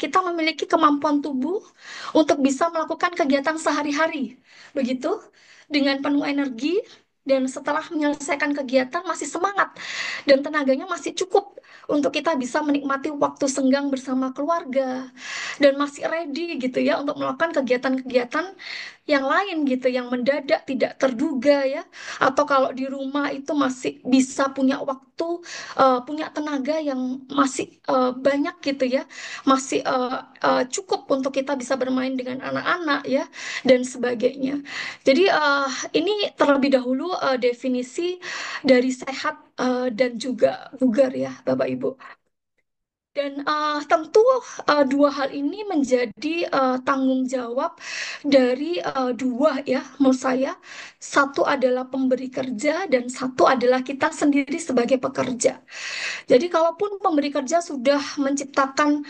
kita memiliki kemampuan tubuh untuk bisa melakukan kegiatan sehari-hari, begitu, dengan penuh energi. Dan setelah menyelesaikan kegiatan masih semangat dan tenaganya masih cukup untuk kita bisa menikmati waktu senggang bersama keluarga dan masih ready gitu ya untuk melakukan kegiatan-kegiatan yang lain gitu, yang mendadak tidak terduga ya, atau kalau di rumah itu masih bisa punya waktu, punya tenaga yang masih banyak gitu ya, masih cukup untuk kita bisa bermain dengan anak-anak ya, dan sebagainya. Jadi ini terlebih dahulu definisi dari sehat dan juga bugar ya, Bapak Ibu. Dan tentu dua hal ini menjadi tanggung jawab dari dua ya, menurut saya. Satu adalah pemberi kerja dan satu adalah kita sendiri sebagai pekerja. Jadi kalaupun pemberi kerja sudah menciptakan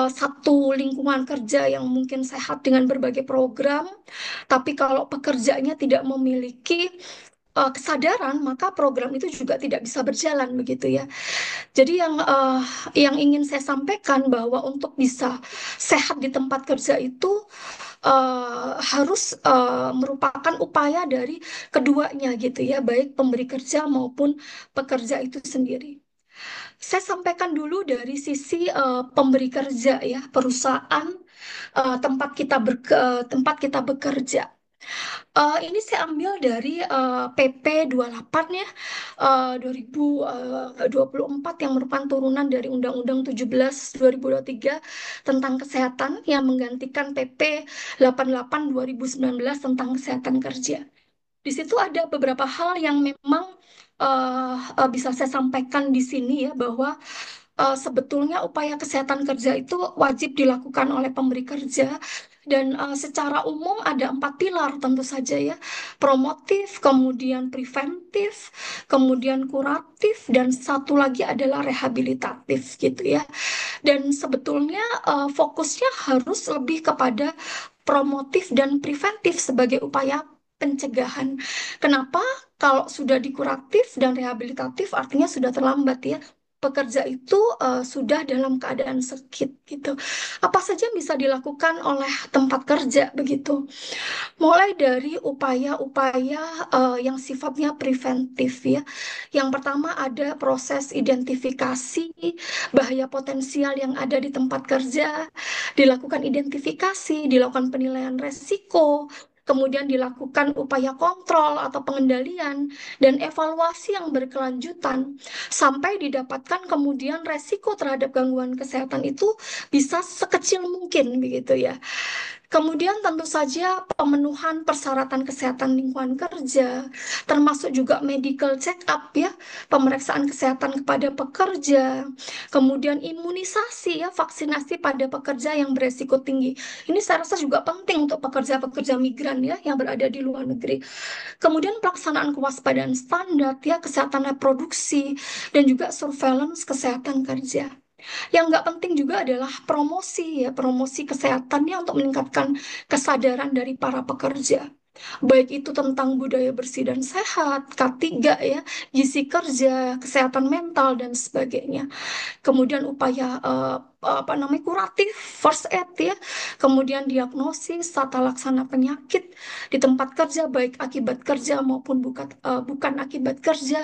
satu lingkungan kerja yang mungkin sehat dengan berbagai program, tapi kalau pekerjanya tidak memiliki kesadaran, maka program itu juga tidak bisa berjalan begitu ya. Jadi yang ingin saya sampaikan bahwa untuk bisa sehat di tempat kerja itu harus merupakan upaya dari keduanya gitu ya, baik pemberi kerja maupun pekerja itu sendiri. Saya sampaikan dulu dari sisi pemberi kerja ya, perusahaan tempat kita bekerja. Ini saya ambil dari PP 28 ya, 2024 yang merupakan turunan dari Undang-Undang 17 2023 tentang kesehatan yang menggantikan PP 88 2019 tentang kesehatan kerja. Di situ ada beberapa hal yang memang bisa saya sampaikan di sini ya, bahwa sebetulnya upaya kesehatan kerja itu wajib dilakukan oleh pemberi kerja dan secara umum ada 4 pilar tentu saja ya, promotif, kemudian preventif, kemudian kuratif, dan satu lagi adalah rehabilitatif gitu ya. Dan sebetulnya fokusnya harus lebih kepada promotif dan preventif sebagai upaya pencegahan. Kenapa? Kalau sudah dikuratif dan rehabilitatif artinya sudah terlambat ya. Pekerja itu sudah dalam keadaan sakit gitu. Apa saja yang bisa dilakukan oleh tempat kerja begitu? Mulai dari upaya-upaya yang sifatnya preventif ya. Yang pertama ada proses identifikasi bahaya potensial yang ada di tempat kerja, dilakukan identifikasi, dilakukan penilaian resiko, kemudian dilakukan upaya kontrol atau pengendalian dan evaluasi yang berkelanjutan sampai didapatkan kemudian resiko terhadap gangguan kesehatan itu bisa sekecil mungkin begitu ya. Kemudian tentu saja pemenuhan persyaratan kesehatan lingkungan kerja, termasuk juga medical check-up ya, pemeriksaan kesehatan kepada pekerja, kemudian imunisasi ya, vaksinasi pada pekerja yang beresiko tinggi. Ini saya rasa juga penting untuk pekerja-pekerja migran ya yang berada di luar negeri. Kemudian pelaksanaan kewaspadaan standar ya, kesehatan reproduksi, dan juga surveillance kesehatan kerja. Yang nggak penting juga adalah promosi ya, promosi kesehatannya untuk meningkatkan kesadaran dari para pekerja. Baik itu tentang budaya bersih dan sehat, K3 ya, gizi kerja, kesehatan mental dan sebagainya. Kemudian upaya kuratif, first aid ya, kemudian diagnosis, tata laksana penyakit di tempat kerja baik akibat kerja maupun bukan akibat kerja.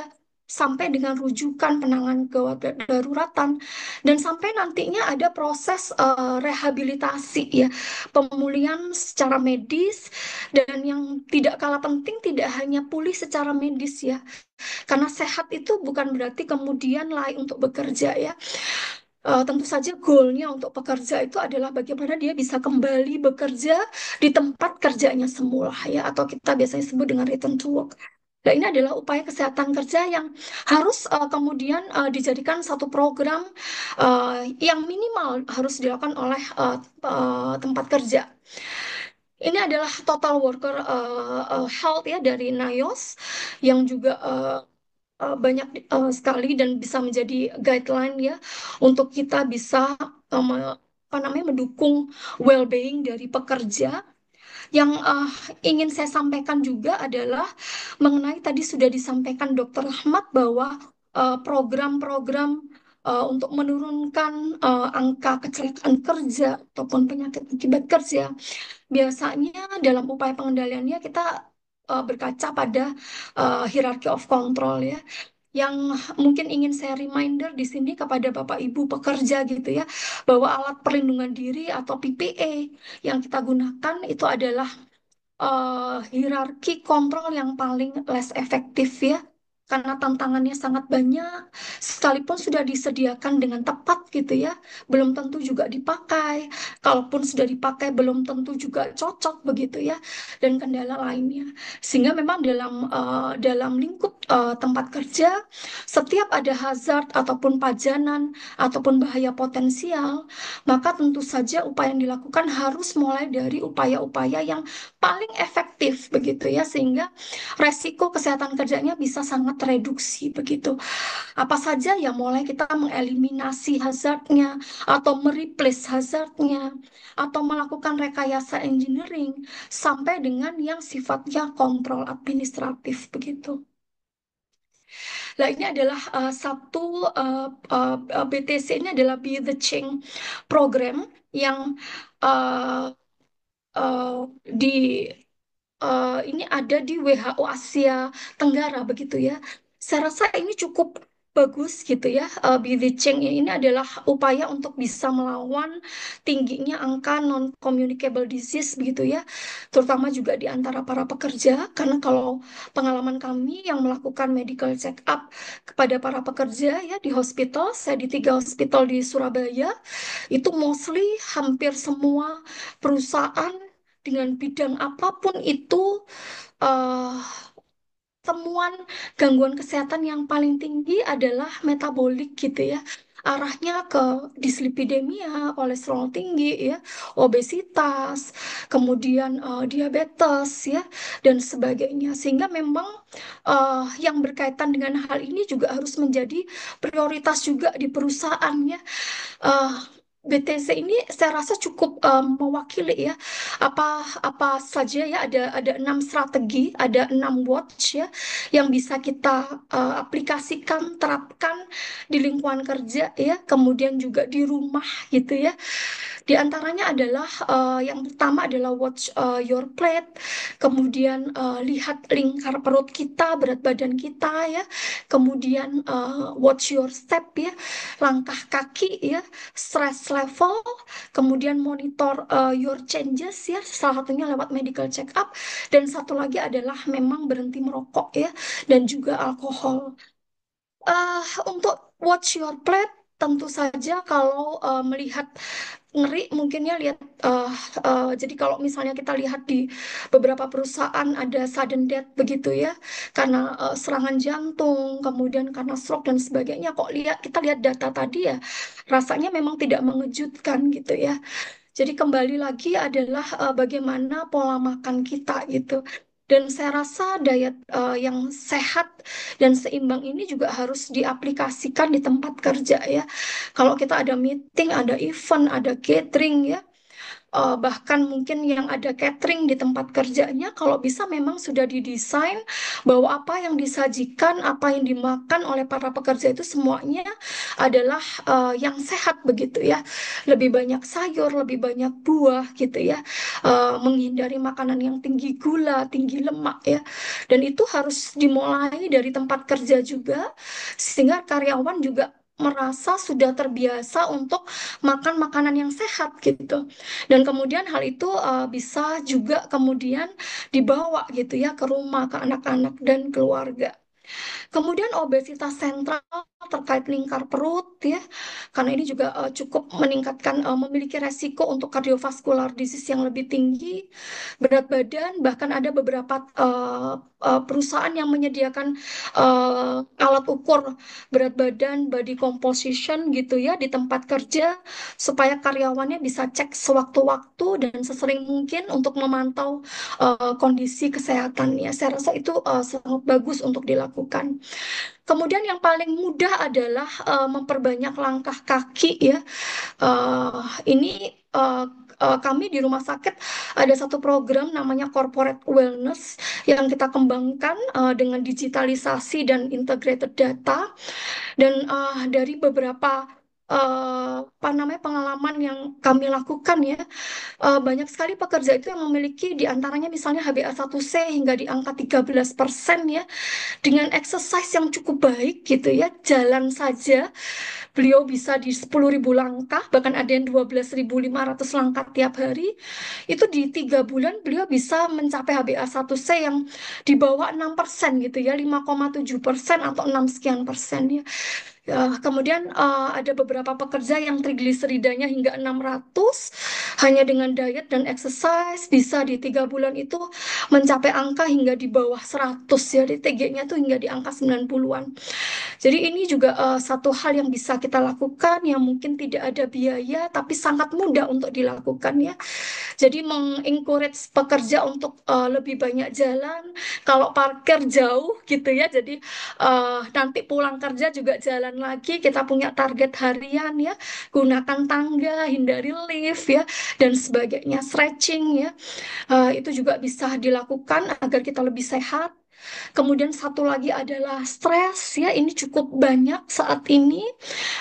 sampai dengan rujukan penanganan gawat daruratan, dan sampai nantinya ada proses rehabilitasi ya, pemulihan secara medis, dan yang tidak kalah penting tidak hanya pulih secara medis ya, karena sehat itu bukan berarti kemudian layak untuk bekerja ya. Tentu saja goalnya untuk pekerja itu adalah bagaimana dia bisa kembali bekerja di tempat kerjanya semula ya, atau kita biasanya sebut dengan return to work. Nah, ini adalah upaya kesehatan kerja yang harus kemudian dijadikan satu program yang minimal harus dilakukan oleh tempat kerja. Ini adalah total worker health ya dari NIOS, yang juga banyak sekali dan bisa menjadi guideline ya untuk kita bisa apa namanya, mendukung well-being dari pekerja. Yang ingin saya sampaikan juga adalah mengenai tadi sudah disampaikan Dr. Rahmat bahwa program-program untuk menurunkan angka kecelakaan kerja ataupun penyakit akibat kerja, biasanya dalam upaya pengendaliannya kita berkaca pada hierarchy of control ya, yang mungkin ingin saya reminder di sini kepada Bapak Ibu pekerja gitu ya, bahwa alat perlindungan diri atau PPE yang kita gunakan itu adalah hierarki kontrol yang paling less efektif ya, karena tantangannya sangat banyak. Sekalipun sudah disediakan dengan tepat gitu ya, belum tentu juga dipakai. Kalaupun sudah dipakai, belum tentu juga cocok begitu ya, dan kendala lainnya. Sehingga memang dalam lingkup tempat kerja, setiap ada hazard ataupun pajanan ataupun bahaya potensial, maka tentu saja upaya yang dilakukan harus mulai dari upaya-upaya yang paling efektif begitu ya, sehingga resiko kesehatan kerjanya bisa sangat tereduksi begitu. Apa saja ya, mulai kita mengeliminasi hazardnya atau mereplace hazardnya atau melakukan rekayasa engineering sampai dengan yang sifatnya kontrol administratif begitu. Nah, ini adalah satu BTC, ini adalah Be the Change program yang uh, di ini ada di WHO Asia Tenggara begitu ya. Saya rasa ini cukup bagus gitu ya. BD-Cheng ini adalah upaya untuk bisa melawan tingginya angka non-communicable disease begitu ya, terutama juga di antara para pekerja. Karena kalau pengalaman kami yang melakukan medical check up kepada para pekerja ya di hospital, saya di 3 hospital di Surabaya, itu mostly hampir semua perusahaan dengan bidang apapun itu, eh, temuan gangguan kesehatan yang paling tinggi adalah metabolik gitu ya. Arahnya ke dislipidemia, kolesterol tinggi ya, obesitas, kemudian diabetes ya, dan sebagainya. Sehingga memang yang berkaitan dengan hal ini juga harus menjadi prioritas juga di perusahaannya. eh, BTC ini saya rasa cukup mewakili ya apa apa saja ya, ada 6 strategi, ada 6 watch ya yang bisa kita aplikasikan, terapkan di lingkungan kerja ya, kemudian juga di rumah gitu ya. Di antaranya adalah yang pertama adalah watch your plate, kemudian lihat lingkar perut kita, berat badan kita ya, kemudian watch your step ya, langkah kaki ya, stress level, kemudian monitor your changes ya, salah satunya lewat medical check up, dan satu lagi adalah memang berhenti merokok ya, dan juga alkohol. Untuk watch your plate, tentu saja kalau melihat ngeri mungkin ya, lihat jadi kalau misalnya kita lihat di beberapa perusahaan ada sudden death begitu ya, karena serangan jantung, kemudian karena stroke dan sebagainya, kok kita lihat data tadi ya, rasanya memang tidak mengejutkan gitu ya. Jadi kembali lagi adalah bagaimana pola makan kita gitu. Dan saya rasa diet yang sehat dan seimbang ini juga harus diaplikasikan di tempat kerja ya. Kalau kita ada meeting, ada event, ada catering ya, bahkan mungkin yang ada catering di tempat kerjanya, kalau bisa memang sudah didesain bahwa apa yang disajikan, apa yang dimakan oleh para pekerja itu semuanya adalah yang sehat begitu ya. Lebih banyak sayur, lebih banyak buah gitu ya. menghindari makanan yang tinggi gula, tinggi lemak ya. Dan itu harus dimulai dari tempat kerja juga, sehingga karyawan juga merasa sudah terbiasa untuk makan makanan yang sehat gitu. Dan kemudian hal itu bisa juga kemudian dibawa gitu ya ke rumah, ke anak-anak dan keluarga. Kemudian obesitas sentral terkait lingkar perut ya, karena ini juga cukup meningkatkan memiliki resiko untuk kardiovaskular disease yang lebih tinggi, berat badan, bahkan ada beberapa perusahaan yang menyediakan alat ukur berat badan, body composition gitu ya di tempat kerja supaya karyawannya bisa cek sewaktu-waktu dan sesering mungkin untuk memantau kondisi kesehatannya. Saya rasa itu sangat bagus untuk dilakukan. Kemudian yang paling mudah adalah memperbanyak langkah kaki ya. Ini kami di rumah sakit ada satu program namanya Corporate Wellness yang kita kembangkan dengan digitalisasi dan integrated data. Dan dari beberapa apa namanya pengalaman yang kami lakukan ya, banyak sekali pekerja itu yang memiliki di antaranya misalnya HbA1c hingga di angka 13% ya, dengan exercise yang cukup baik gitu ya, jalan saja beliau bisa di 10.000 langkah, bahkan ada yang 12.500 langkah tiap hari. Itu di 3 bulan beliau bisa mencapai HbA1c yang di bawah 6% gitu ya, 5,7% atau 6 sekian persen ya. Kemudian ada beberapa pekerja yang trigliseridanya hingga 600 hanya dengan diet dan exercise bisa di 3 bulan itu mencapai angka hingga di bawah 100 ya, di TG-nya tuh hingga di angka 90-an. Jadi ini juga satu hal yang bisa kita lakukan yang mungkin tidak ada biaya tapi sangat mudah untuk dilakukan ya. Jadi mengencourage pekerja untuk lebih banyak jalan. Kalau parkir jauh gitu ya, jadi nanti pulang kerja juga jalan lagi. Kita punya target harian ya, gunakan tangga, hindari lift ya, dan sebagainya. Stretching ya, itu juga bisa dilakukan agar kita lebih sehat. Kemudian satu lagi adalah stres ya, ini cukup banyak saat ini.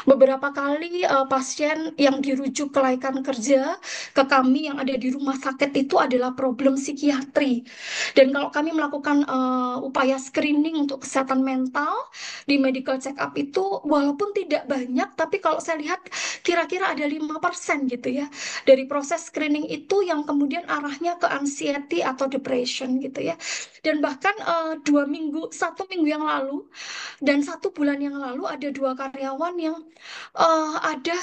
Beberapa kali pasien yang dirujuk kelaikan kerja ke kami yang ada di rumah sakit itu adalah problem psikiatri. Dan kalau kami melakukan upaya screening untuk kesehatan mental di medical check up itu walaupun tidak banyak, tapi kalau saya lihat kira-kira ada 5% gitu ya. Dari proses screening itu yang kemudian arahnya ke anxiety atau depression gitu ya. Dan bahkan 2 minggu, 1 minggu yang lalu dan 1 bulan yang lalu ada 2 karyawan yang ada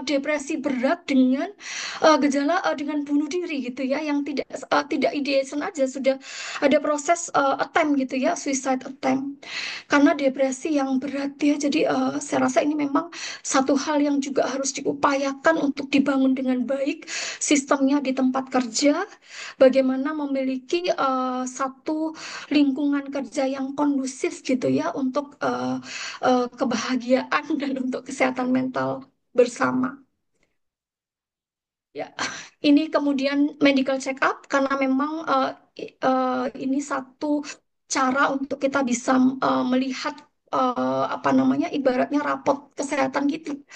depresi berat dengan gejala dengan bunuh diri gitu ya, yang tidak ideation aja sudah ada proses attempt gitu ya, suicide attempt karena depresi yang berat ya. Jadi saya rasa ini memang satu hal yang juga harus diupayakan untuk dibangun dengan baik sistemnya di tempat kerja, bagaimana memiliki satu lingkungan kerja yang kondusif gitu ya untuk kebahagiaan dan untuk kesehatan mental bersama. Ya, ini kemudian medical check up karena memang ini satu cara untuk kita bisa melihat apa namanya ibaratnya rapot kesehatan gitu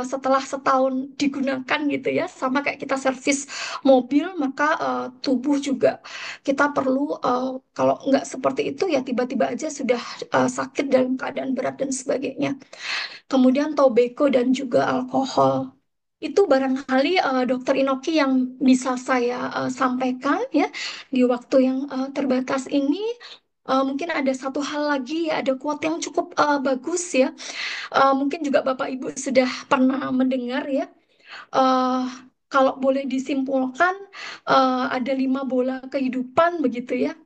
setelah setahun digunakan gitu ya, sama kayak kita servis mobil maka tubuh juga kita perlu kalau nggak seperti itu ya tiba-tiba aja sudah sakit dalam keadaan berat dan sebagainya. Kemudian tobacco dan juga alkohol. Itu barangkali Dokter Inoki yang bisa saya sampaikan ya di waktu yang terbatas ini. Mungkin ada satu hal lagi ya, ada quote yang cukup bagus ya. Mungkin juga Bapak Ibu sudah pernah mendengar ya. Eh, Kalau boleh disimpulkan, ada 5 bola kehidupan begitu ya.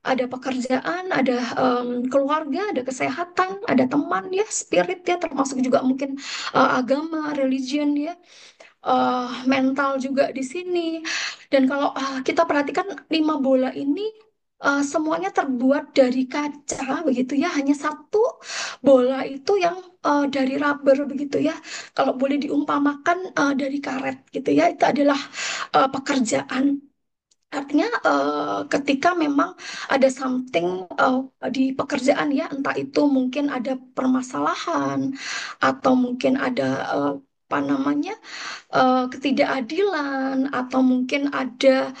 Ada pekerjaan, ada keluarga, ada kesehatan, ada teman ya, spirit ya, termasuk juga mungkin agama, religion ya, mental juga di sini. Dan kalau kita perhatikan 5 bola ini semuanya terbuat dari kaca begitu ya, hanya satu bola itu yang dari rubber begitu ya. Kalau boleh diumpamakan dari karet gitu ya, itu adalah pekerjaan. Artinya ketika memang ada something di pekerjaan ya, entah itu mungkin ada permasalahan atau mungkin ada apa namanya ketidakadilan, atau mungkin ada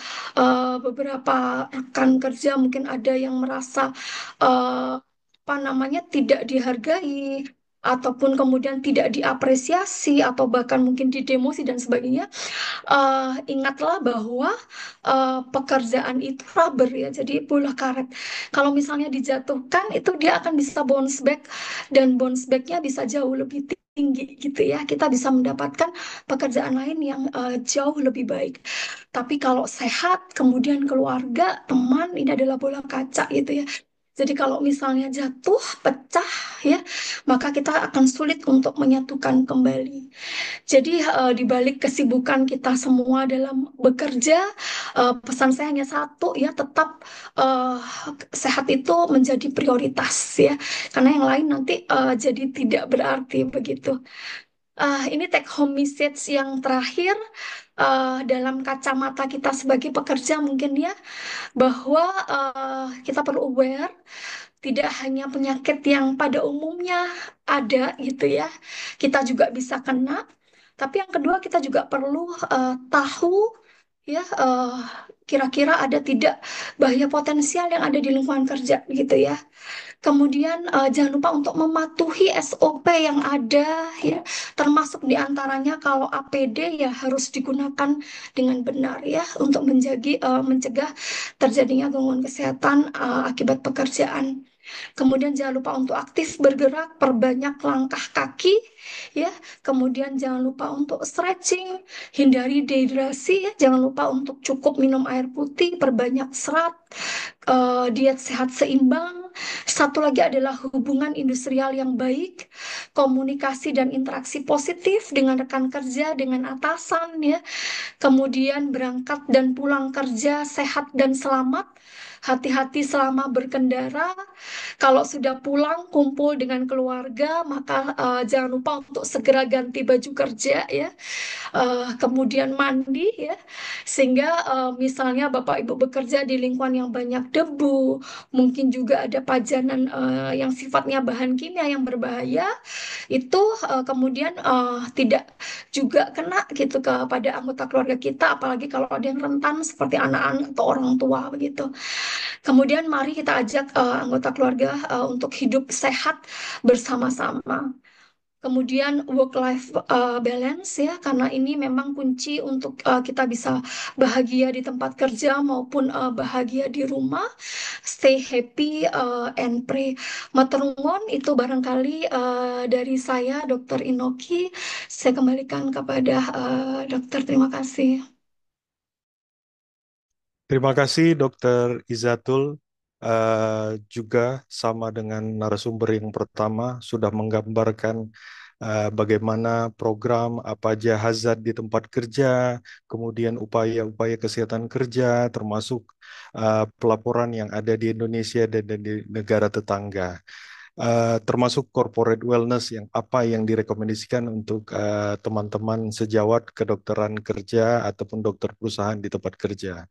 beberapa rekan kerja mungkin ada yang merasa apa namanya tidak dihargai, ataupun kemudian tidak diapresiasi, atau bahkan mungkin didemosi dan sebagainya. Ingatlah bahwa pekerjaan itu rubber ya, jadi bola karet. Kalau misalnya dijatuhkan itu dia akan bisa bounce back, dan bounce backnya bisa jauh lebih tinggi gitu ya. Kita bisa mendapatkan pekerjaan lain yang jauh lebih baik. Tapi kalau sehat, kemudian keluarga, teman, ini adalah bola kaca gitu ya. Jadi kalau misalnya jatuh, pecah ya, maka kita akan sulit untuk menyatukan kembali. Jadi di balik kesibukan kita semua dalam bekerja, pesan saya hanya satu ya, tetap eh, sehat itu menjadi prioritas ya, karena yang lain nanti jadi tidak berarti begitu. Ini take home message yang terakhir dalam kacamata kita sebagai pekerja mungkin ya, bahwa kita perlu aware tidak hanya penyakit yang pada umumnya ada gitu ya, kita juga bisa kena. Tapi yang kedua kita juga perlu tahu ya kira-kira ada tidak bahaya potensial yang ada di lingkungan kerja gitu ya. Kemudian jangan lupa untuk mematuhi SOP yang ada ya, termasuk diantaranya kalau APD ya harus digunakan dengan benar ya untuk mencegah terjadinya gangguan kesehatan akibat pekerjaan. Kemudian jangan lupa untuk aktif bergerak, perbanyak langkah kaki, ya. Kemudian jangan lupa untuk stretching, hindari dehidrasi, ya. Jangan lupa untuk cukup minum air putih, perbanyak serat, diet sehat seimbang. Satu lagi adalah hubungan industrial yang baik, komunikasi dan interaksi positif dengan rekan kerja, dengan atasan, ya. Kemudian berangkat dan pulang kerja sehat dan selamat. Hati-hati selama berkendara. Kalau sudah pulang kumpul dengan keluarga, maka jangan lupa untuk segera ganti baju kerja ya. Kemudian mandi ya. Sehingga misalnya Bapak Ibu bekerja di lingkungan yang banyak debu, mungkin juga ada pajanan yang sifatnya bahan kimia yang berbahaya, itu kemudian tidak juga kena gitu kepada anggota keluarga kita, apalagi kalau ada yang rentan seperti anak-anak atau orang tua begitu. Kemudian mari kita ajak anggota keluarga untuk hidup sehat bersama-sama. Kemudian work-life balance ya, karena ini memang kunci untuk kita bisa bahagia di tempat kerja maupun bahagia di rumah. Stay happy and pray. Matur nuwun, itu barangkali dari saya, Dr. Inoki. Saya kembalikan kepada dokter. Terima kasih. Terima kasih Dokter Izatul. Juga sama dengan narasumber yang pertama sudah menggambarkan bagaimana program apa aja hazard di tempat kerja, kemudian upaya-upaya kesehatan kerja, termasuk pelaporan yang ada di Indonesia dan di negara tetangga. Termasuk corporate wellness yang apa yang direkomendasikan untuk teman-teman sejawat kedokteran kerja ataupun dokter perusahaan di tempat kerja.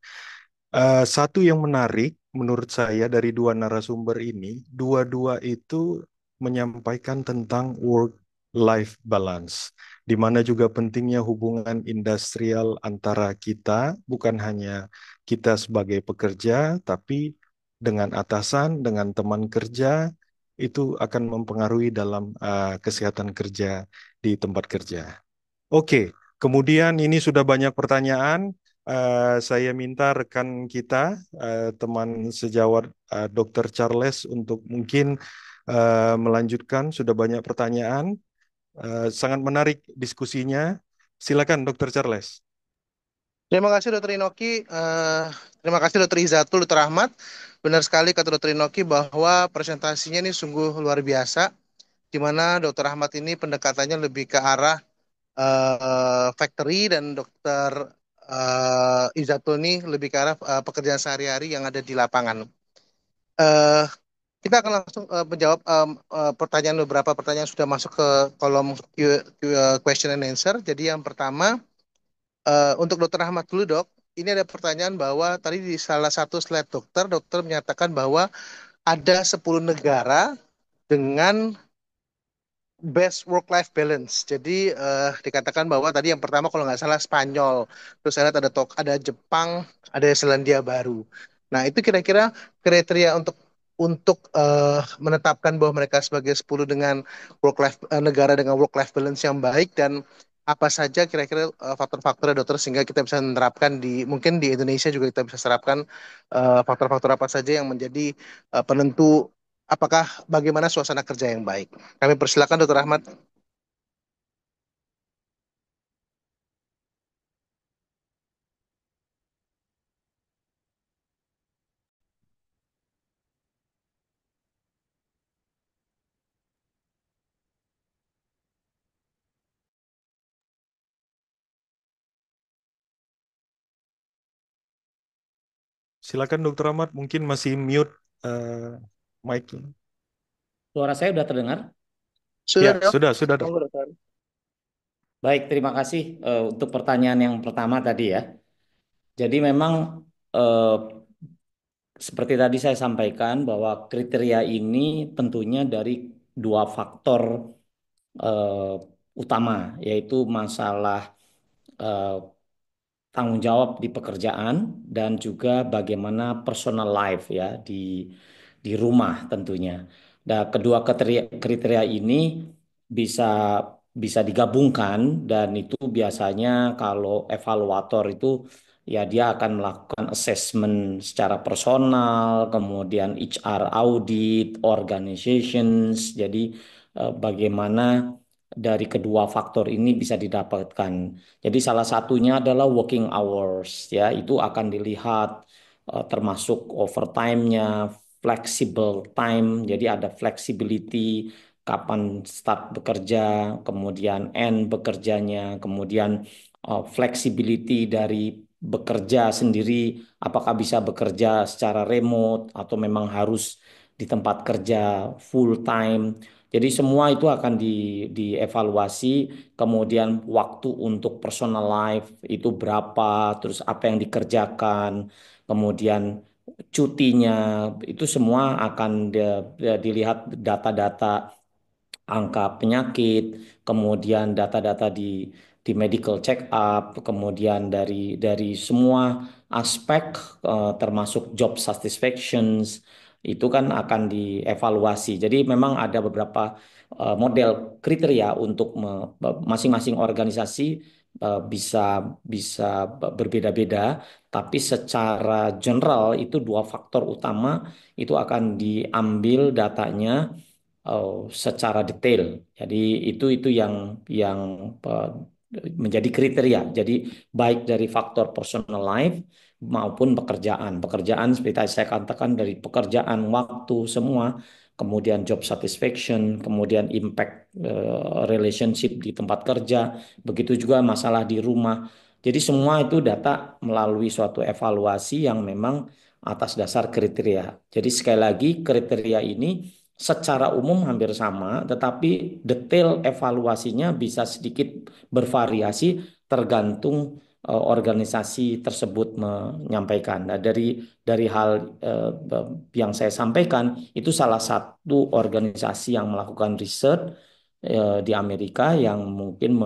Satu yang menarik menurut saya dari dua narasumber ini, dua-dua itu menyampaikan tentang work-life balance, di mana juga pentingnya hubungan industrial antara kita, bukan hanya kita sebagai pekerja, tapi dengan atasan, dengan teman kerja, itu akan mempengaruhi dalam kesehatan kerja di tempat kerja. Oke, kemudian ini sudah banyak pertanyaan. Saya minta rekan kita, teman sejawat Dr. Charles untuk mungkin melanjutkan. Sudah banyak pertanyaan, sangat menarik diskusinya. Silakan Dr. Charles. Terima kasih Dr. Inoki, terima kasih Dr. Izatul, Dr. Ahmad. Benar sekali kata Dr. Inoki bahwa presentasinya ini sungguh luar biasa, di mana Dr. Ahmad ini pendekatannya lebih ke arah factory, dan Dr. Izatul ini lebih ke arah pekerjaan sehari-hari yang ada di lapangan. Uh, kita akan langsung menjawab beberapa pertanyaan sudah masuk ke kolom question and answer. Jadi yang pertama, untuk Dr. Ahmad dulu dok, ini ada pertanyaan bahwa tadi di salah satu slide dokter menyatakan bahwa ada 10 negara dengan best work-life balance. Jadi dikatakan bahwa tadi yang pertama kalau nggak salah Spanyol, terus saya lihat ada Jepang, ada Selandia Baru. Nah itu kira-kira kriteria untuk menetapkan bahwa mereka sebagai 10 dengan negara dengan work-life balance yang baik dan apa saja kira-kira faktor-faktor dokter sehingga kita bisa menerapkan mungkin di Indonesia juga kita bisa terapkan faktor-faktor apa saja yang menjadi penentu apakah bagaimana suasana kerja yang baik. Kami persilakan Dokter Ahmad. Silakan Dokter Ahmad, mungkin masih mute mic. Suara saya sudah terdengar? Sudah Ya, dok. sudah Dok. Monggo, dokter. Baik, terima kasih untuk pertanyaan yang pertama tadi ya. Jadi memang eh, seperti tadi saya sampaikan bahwa kriteria ini tentunya dari dua faktor eh, utama, yaitu masalah eh, tanggung jawab di pekerjaan dan juga bagaimana personal life ya di rumah tentunya. Nah, kedua kriteria ini bisa bisa digabungkan dan itu biasanya kalau evaluator itu ya dia akan melakukan assessment secara personal, kemudian HR audit, organizations. Jadi bagaimana dari kedua faktor ini bisa didapatkan. Jadi salah satunya adalah working hours ya, itu akan dilihat termasuk overtime-nya, flexible time. Jadi ada flexibility kapan start bekerja, kemudian end bekerjanya, kemudian flexibility dari bekerja sendiri, apakah bisa bekerja secara remote atau memang harus di tempat kerja full time. Jadi semua itu akan dievaluasi, kemudian waktu untuk personal life itu berapa, terus apa yang dikerjakan, kemudian cutinya, itu semua akan dilihat data-data angka penyakit, kemudian data-data di medical check up, kemudian dari semua aspek termasuk job satisfactions itu kan akan dievaluasi. Jadi memang ada beberapa model kriteria untuk masing-masing organisasi bisa bisa berbeda-beda, tapi secara general itu dua faktor utama itu akan diambil datanya secara detail. Jadi itu yang eh, menjadi kriteria. Jadi baik dari faktor personal life maupun pekerjaan. Pekerjaan seperti tadi saya katakan dari pekerjaan, waktu semua, kemudian job satisfaction, kemudian impact relationship di tempat kerja, begitu juga masalah di rumah. Jadi semua itu data melalui suatu evaluasi yang memang atas dasar kriteria. Jadi sekali lagi kriteria ini secara umum hampir sama, tetapi detail evaluasinya bisa sedikit bervariasi tergantung organisasi tersebut menyampaikan. Nah, dari hal yang saya sampaikan itu salah satu organisasi yang melakukan riset di Amerika yang mungkin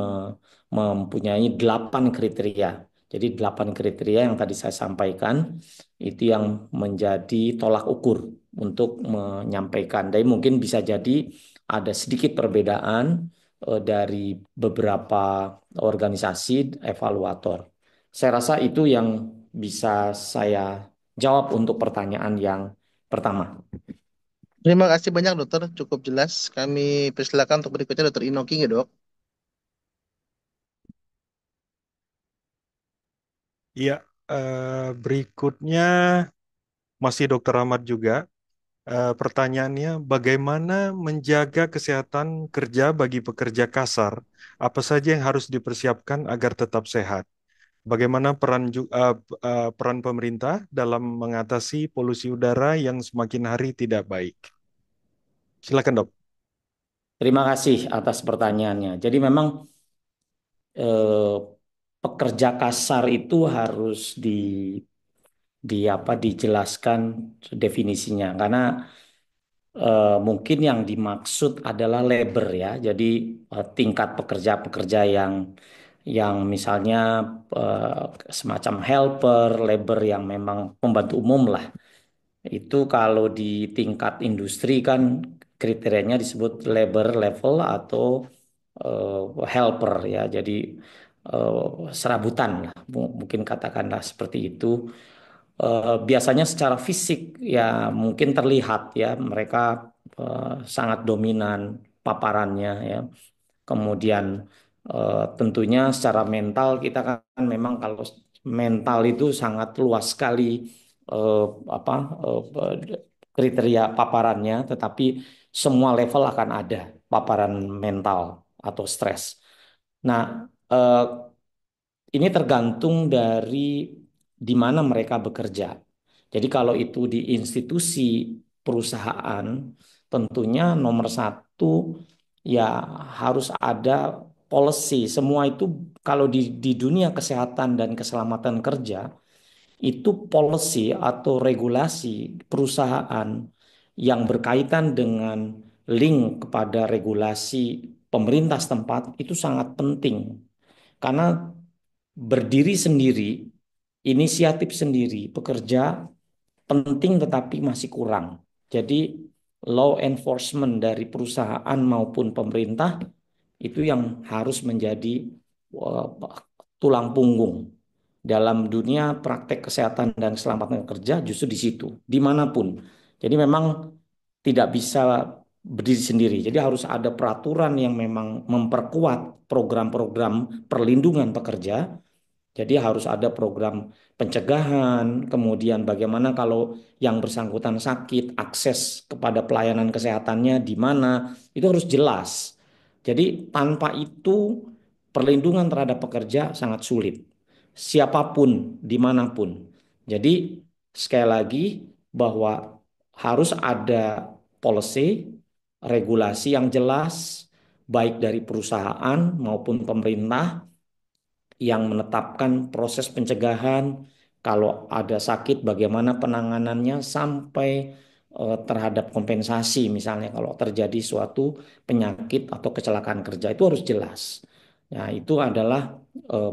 mempunyai 8 kriteria. Jadi 8 kriteria yang tadi saya sampaikan itu yang menjadi tolak ukur untuk menyampaikan. Tapi mungkin bisa jadi ada sedikit perbedaan dari beberapa organisasi evaluator. Saya rasa itu yang bisa saya jawab untuk pertanyaan yang pertama. Terima kasih banyak dokter, cukup jelas. Kami persilakan untuk berikutnya Dokter Inoki ya dok. Iya, berikutnya masih Dokter Ahmad juga. Pertanyaannya, bagaimana menjaga kesehatan kerja bagi pekerja kasar? Apa saja yang harus dipersiapkan agar tetap sehat? Bagaimana peran pemerintah dalam mengatasi polusi udara yang semakin hari tidak baik? Silakan, Dok. Terima kasih atas pertanyaannya. Jadi memang eh, pekerja kasar itu harus di apa dijelaskan definisinya karena mungkin yang dimaksud adalah labor ya. Jadi tingkat pekerja-pekerja yang misalnya semacam helper, labor yang memang pembantu umum lah. Itu kalau di tingkat industri kan kriterianya disebut labor level atau helper ya. Jadi serabutan lah, mungkin katakanlah seperti itu. Biasanya secara fisik ya mungkin terlihat ya mereka sangat dominan paparannya ya. Kemudian tentunya secara mental kita kan memang kalau mental itu sangat luas sekali eh, apa kriteria paparannya, tetapi semua level akan ada paparan mental atau stres. Nah, eh, ini tergantung dari di mana mereka bekerja. Jadi kalau itu di institusi perusahaan, tentunya nomor satu ya harus ada policy. Semua itu kalau di dunia kesehatan dan keselamatan kerja, itu policy atau regulasi perusahaan yang berkaitan dengan link kepada regulasi pemerintah setempat itu sangat penting. Karena berdiri sendiri, inisiatif sendiri, pekerja penting tetapi masih kurang. Jadi law enforcement dari perusahaan maupun pemerintah itu yang harus menjadi uh, tulang punggung dalam dunia praktek kesehatan dan keselamatan kerja justru di situ, dimanapun. Jadi memang tidak bisa berdiri sendiri. Jadi harus ada peraturan yang memang memperkuat program-program perlindungan pekerja, jadi harus ada program pencegahan, kemudian bagaimana kalau yang bersangkutan sakit, akses kepada pelayanan kesehatannya di mana, itu harus jelas. Jadi tanpa itu perlindungan terhadap pekerja sangat sulit. Siapapun, dimanapun. Jadi sekali lagi bahwa harus ada policy, regulasi yang jelas, baik dari perusahaan maupun pemerintah, yang menetapkan proses pencegahan, kalau ada sakit bagaimana penanganannya sampai terhadap kompensasi misalnya kalau terjadi suatu penyakit atau kecelakaan kerja itu harus jelas. Nah, itu adalah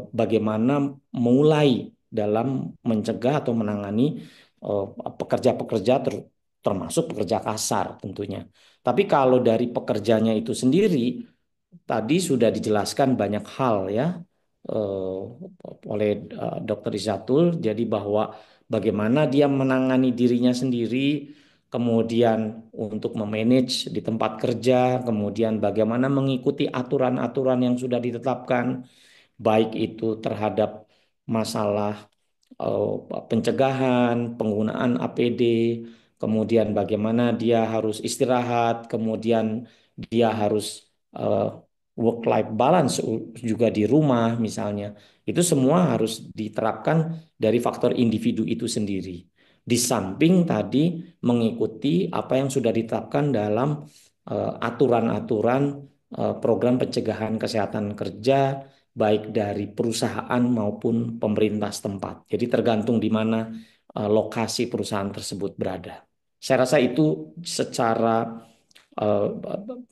bagaimana mulai dalam mencegah atau menangani eh, pekerja-pekerja termasuk pekerja kasar tentunya. Tapi kalau dari pekerjanya itu sendiri tadi sudah dijelaskan banyak hal ya eh, oleh Dr. Izatul. Jadi bahwa bagaimana dia menangani dirinya sendiri, kemudian untuk memanage di tempat kerja, kemudian bagaimana mengikuti aturan-aturan yang sudah ditetapkan, baik itu terhadap masalah eh, pencegahan, penggunaan APD, kemudian bagaimana dia harus istirahat, kemudian dia harus eh, work-life balance juga di rumah misalnya. Itu semua harus diterapkan dari faktor individu itu sendiri. Di samping tadi mengikuti apa yang sudah ditetapkan dalam aturan-aturan program pencegahan kesehatan kerja baik dari perusahaan maupun pemerintah setempat. Jadi tergantung di mana lokasi perusahaan tersebut berada. Saya rasa itu secara eh,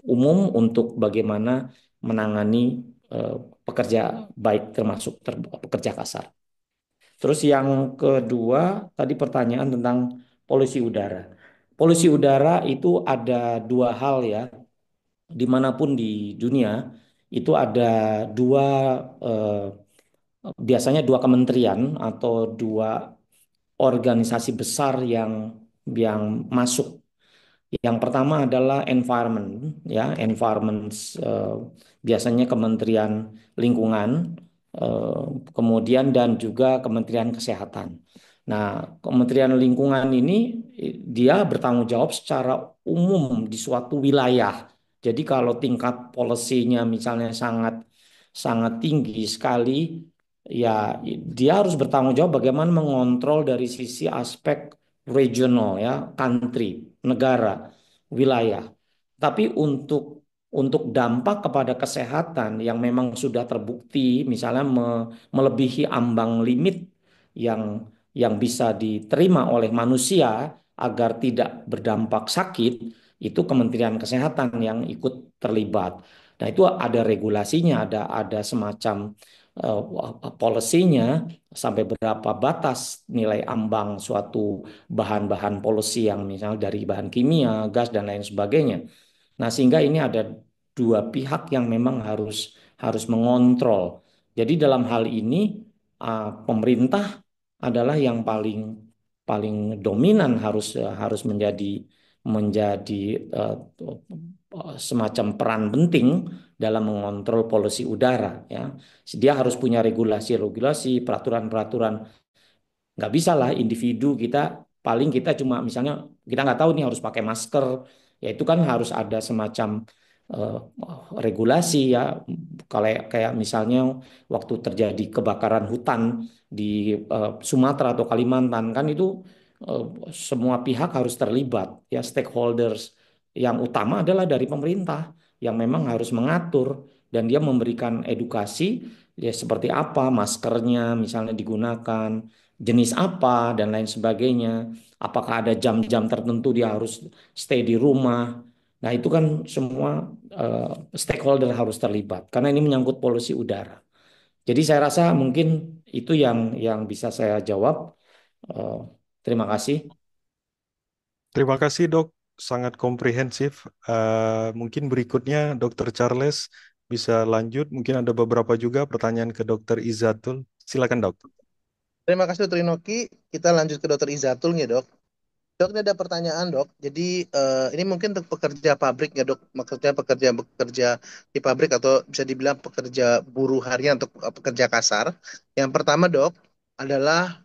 umum untuk bagaimana menangani eh, pekerja baik termasuk pekerja kasar. Terus yang kedua tadi pertanyaan tentang polusi udara. Polusi udara itu ada dua hal ya, dimanapun di dunia itu ada dua eh, biasanya dua kementerian atau dua organisasi besar yang masuk. Yang pertama adalah environment, ya, environment eh, biasanya Kementerian Lingkungan, eh, kemudian dan juga Kementerian Kesehatan. Nah, Kementerian Lingkungan ini dia bertanggung jawab secara umum di suatu wilayah. Jadi kalau tingkat polisinya misalnya sangat sangat tinggi sekali, ya dia harus bertanggung jawab bagaimana mengontrol dari sisi aspek regional ya, country, negara, wilayah. Tapi untuk dampak kepada kesehatan yang memang sudah terbukti, misalnya melebihi ambang limit yang yang bisa diterima oleh manusia agar tidak berdampak sakit, itu Kementerian Kesehatan yang ikut terlibat. Nah, itu ada regulasinya, ada semacam polisinya sampai berapa batas nilai ambang suatu bahan-bahan polusi yang misalnya dari bahan kimia, gas dan lain sebagainya. Nah, sehingga ini ada dua pihak yang memang harus harus mengontrol. Jadi dalam hal ini pemerintah adalah yang paling paling dominan harus harus menjadi menjadi eh, semacam peran penting dalam mengontrol polusi udara ya. Dia harus punya regulasi-regulasi, peraturan-peraturan. Nggak bisa lah individu kita, paling kita cuma misalnya kita nggak tahu nih harus pakai masker, ya itu kan harus ada semacam eh, regulasi ya. Kalau kayak misalnya waktu terjadi kebakaran hutan di Sumatera atau Kalimantan kan itu eh, semua pihak harus terlibat ya, stakeholders yang utama adalah dari pemerintah yang memang harus mengatur dan dia memberikan edukasi ya, seperti apa maskernya misalnya digunakan, jenis apa dan lain sebagainya. Apakah ada jam-jam tertentu dia harus stay di rumah. Nah, itu kan semua eh, stakeholder harus terlibat karena ini menyangkut polusi udara. Jadi saya rasa mungkin itu yang bisa saya jawab. Eh, Terima kasih. Terima kasih dok, sangat komprehensif. Mungkin berikutnya Dokter Charles bisa lanjut. Mungkin ada beberapa juga pertanyaan ke Dokter Izatul. Silakan dok. Terima kasih Dr. Inoki. Kita lanjut ke Dr. Izatul nih dok. Dok, ini ada pertanyaan dok. Jadi ini mungkin untuk pekerja pabrik ya dok, maksudnya pekerja bekerja di pabrik atau bisa dibilang pekerja buruh harian untuk pekerja kasar. Yang pertama dok adalah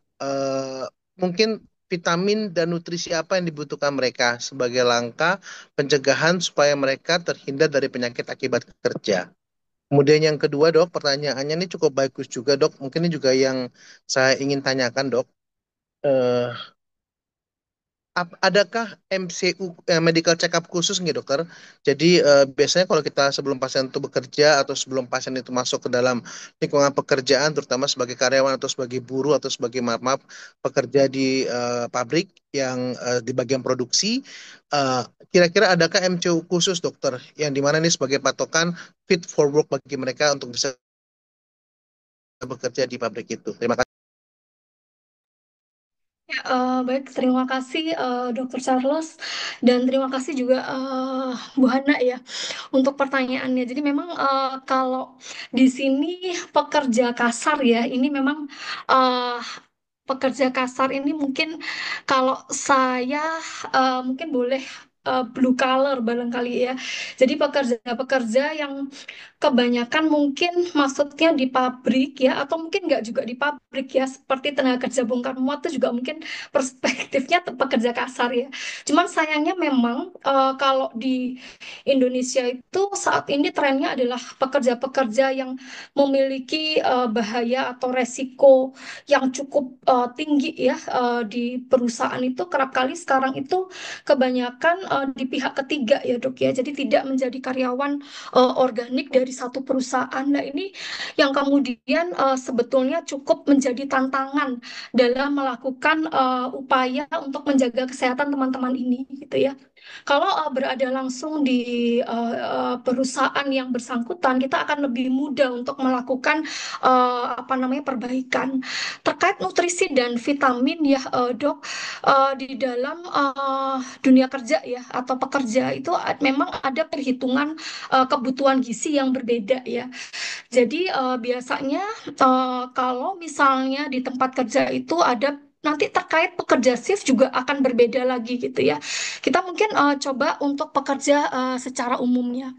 mungkin vitamin dan nutrisi apa yang dibutuhkan mereka sebagai langkah pencegahan supaya mereka terhindar dari penyakit akibat kerja. Kemudian yang kedua dok, pertanyaannya ini cukup bagus juga dok. Mungkin ini juga yang saya ingin tanyakan dok. Eh, Adakah MCU medical check up khusus nggak dokter? Jadi biasanya kalau kita sebelum pasien itu bekerja atau sebelum pasien itu masuk ke dalam lingkungan pekerjaan, terutama sebagai karyawan atau sebagai buruh atau sebagai maaf pekerja di pabrik yang di bagian produksi, eh, kira-kira adakah MCU khusus dokter yang dimana ini sebagai patokan fit for work bagi mereka untuk bisa bekerja di pabrik itu? Terima kasih. Ya, baik, terima kasih Dr. Charles dan terima kasih juga Bu Hana ya untuk pertanyaannya. Jadi memang kalau di sini pekerja kasar ya, ini memang eh, pekerja kasar ini mungkin kalau saya mungkin boleh blue collar barangkali ya. Jadi pekerja-pekerja yang kebanyakan mungkin maksudnya di pabrik ya atau mungkin nggak juga di pabrik ya seperti tenaga kerja bongkar muat itu juga mungkin perspektifnya pekerja kasar ya. Cuman sayangnya memang kalau di Indonesia itu saat ini trennya adalah pekerja-pekerja yang memiliki bahaya atau resiko yang cukup tinggi ya di perusahaan itu kerap kali sekarang itu kebanyakan di pihak ketiga ya dok ya. Jadi tidak menjadi karyawan organik dari satu perusahaan. Nah, ini yang kemudian sebetulnya cukup menjadi tantangan dalam melakukan upaya untuk menjaga kesehatan teman-teman ini, gitu ya. Kalau berada langsung di perusahaan yang bersangkutan, kita akan lebih mudah untuk melakukan apa namanya perbaikan terkait nutrisi dan vitamin ya, dok. Di dalam dunia kerja ya atau pekerja itu memang ada perhitungan kebutuhan gizi yang berbeda ya. Jadi biasanya kalau misalnya di tempat kerja itu ada nanti terkait pekerja shift juga akan berbeda lagi gitu ya. Kita mungkin coba untuk pekerja secara umumnya.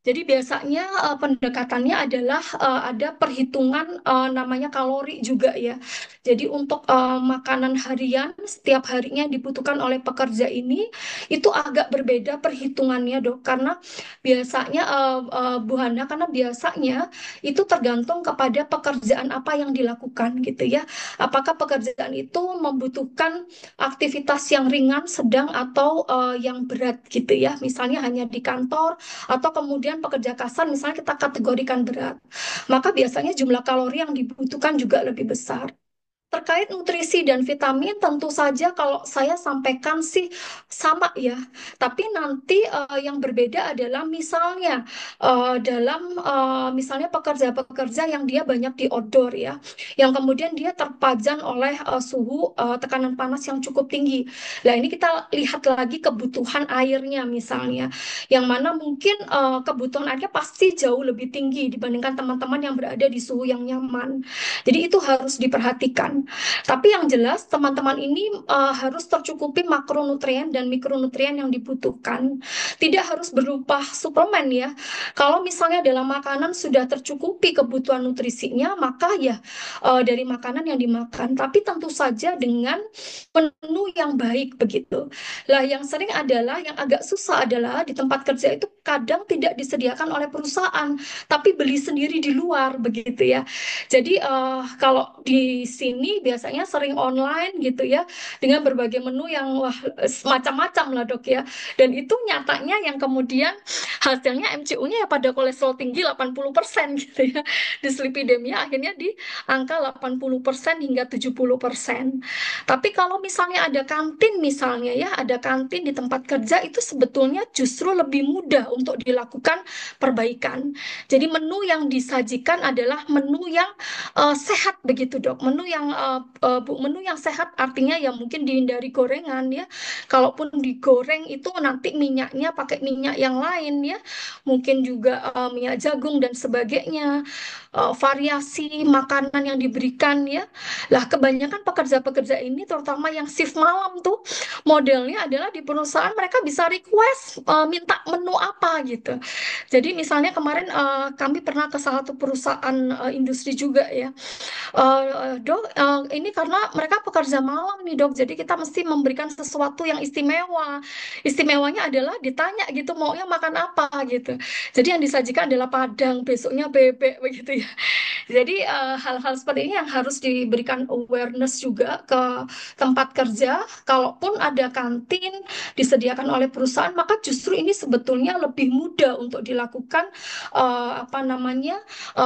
Jadi biasanya pendekatannya adalah ada perhitungan namanya kalori juga ya. Jadi untuk makanan harian setiap harinya yang dibutuhkan oleh pekerja ini itu agak berbeda perhitungannya dok. Karena biasanya Bu Hana karena biasanya itu tergantung kepada pekerjaan apa yang dilakukan gitu ya. Apakah pekerjaan itu membutuhkan aktivitas yang ringan, sedang atau yang berat gitu ya. Misalnya hanya di kantor atau kemudian pekerja kasar misalnya kita kategorikan berat, maka biasanya jumlah kalori yang dibutuhkan juga lebih besar. Terkait nutrisi dan vitamin, tentu saja kalau saya sampaikan sih sama ya. Tapi nanti yang berbeda adalah misalnya dalam misalnya pekerja-pekerja yang dia banyak di outdoor ya, yang kemudian dia terpajan oleh suhu tekanan panas yang cukup tinggi. Nah ini kita lihat lagi kebutuhan airnya misalnya, yang mana mungkin kebutuhan airnya pasti jauh lebih tinggi dibandingkan teman-teman yang berada di suhu yang nyaman. Jadi itu harus diperhatikan. Tapi yang jelas teman-teman ini harus tercukupi makronutrien dan mikronutrien yang dibutuhkan. Tidak harus berupa suplemen ya. Kalau misalnya dalam makanan sudah tercukupi kebutuhan nutrisinya, maka ya dari makanan yang dimakan. Tapi tentu saja dengan menu yang baik begitu. Lah yang sering adalah yang agak susah adalah di tempat kerja itu kadang tidak disediakan oleh perusahaan, tapi beli sendiri di luar begitu ya. Jadi kalau di sini biasanya sering online gitu ya, dengan berbagai menu yang wah macam-macam lah dok ya. Dan itu nyatanya yang kemudian hasilnya MCU-nya ya pada kolesterol tinggi 80% gitu ya. Dislipidemia akhirnya di angka 80% hingga 70%. Tapi kalau misalnya ada kantin misalnya ya, ada kantin di tempat kerja itu sebetulnya justru lebih mudah untuk dilakukan perbaikan. Jadi menu yang disajikan adalah menu yang sehat begitu dok. Menu yang sehat artinya ya mungkin dihindari gorengan ya. Kalaupun digoreng itu nanti minyaknya pakai minyak yang lain ya. Mungkin juga minyak jagung dan sebagainya. Variasi makanan yang diberikan ya. Lah kebanyakan pekerja-pekerja ini terutama yang shift malam tuh modelnya adalah di perusahaan mereka bisa request minta menu apa gitu. Jadi misalnya kemarin kami pernah ke salah satu perusahaan industri juga ya. Dok, ini karena mereka pekerja malam nih dok, jadi kita mesti memberikan sesuatu yang istimewa. Istimewanya adalah ditanya gitu maunya makan apa gitu. Jadi yang disajikan adalah padang, besoknya bebek begitu ya. Jadi hal-hal seperti ini yang harus diberikan awareness juga ke tempat kerja. Kalaupun ada kantin disediakan oleh perusahaan, maka justru ini sebetulnya lebih mudah untuk dilakukan apa namanya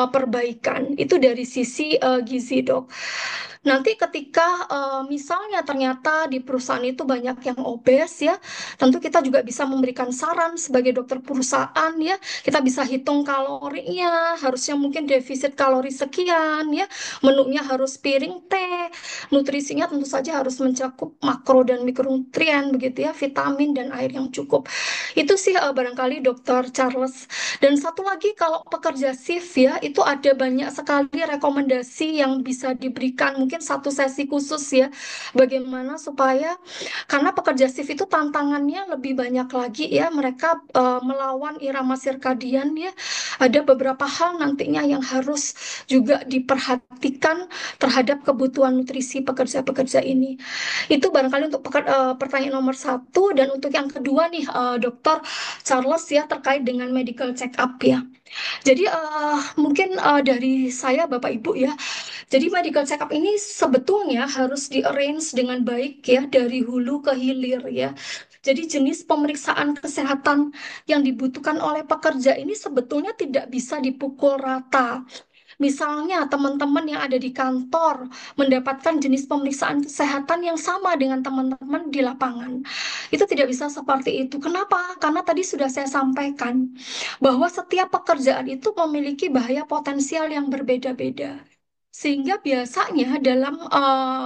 perbaikan. Itu dari sisi gizi dok. Nanti ketika misalnya ternyata di perusahaan itu banyak yang obes ya, tentu kita juga bisa memberikan saran sebagai dokter perusahaan ya. Kita bisa hitung kalorinya, harusnya mungkin defisit kalori sekian ya. Menunya harus piring teh, nutrisinya tentu saja harus mencakup makro dan mikronutrien begitu ya, vitamin dan air yang cukup. Itu sih barangkali dokter Charles. Dan satu lagi kalau pekerja shift ya, itu ada banyak sekali rekomendasi yang bisa diberikan. Mungkin satu sesi khusus ya, bagaimana supaya karena pekerja shift itu tantangannya lebih banyak lagi ya, mereka melawan irama sirkadian ya. Ada beberapa hal nantinya yang harus juga diperhatikan terhadap kebutuhan nutrisi pekerja-pekerja ini. Itu barangkali untuk pertanyaan nomor satu. Dan untuk yang kedua nih, dokter Charles ya, terkait dengan medical check up ya. Jadi mungkin dari saya Bapak Ibu ya. Jadi medical check up ini sebetulnya harus di-arrange dengan baik ya dari hulu ke hilir ya. Jadi jenis pemeriksaan kesehatan yang dibutuhkan oleh pekerja ini sebetulnya tidak bisa dipukul rata. Misalnya teman-teman yang ada di kantor mendapatkan jenis pemeriksaan kesehatan yang sama dengan teman-teman di lapangan. Itu tidak bisa seperti itu. Kenapa? Karena tadi sudah saya sampaikan bahwa setiap pekerjaan itu memiliki bahaya potensial yang berbeda-beda. Sehingga biasanya dalam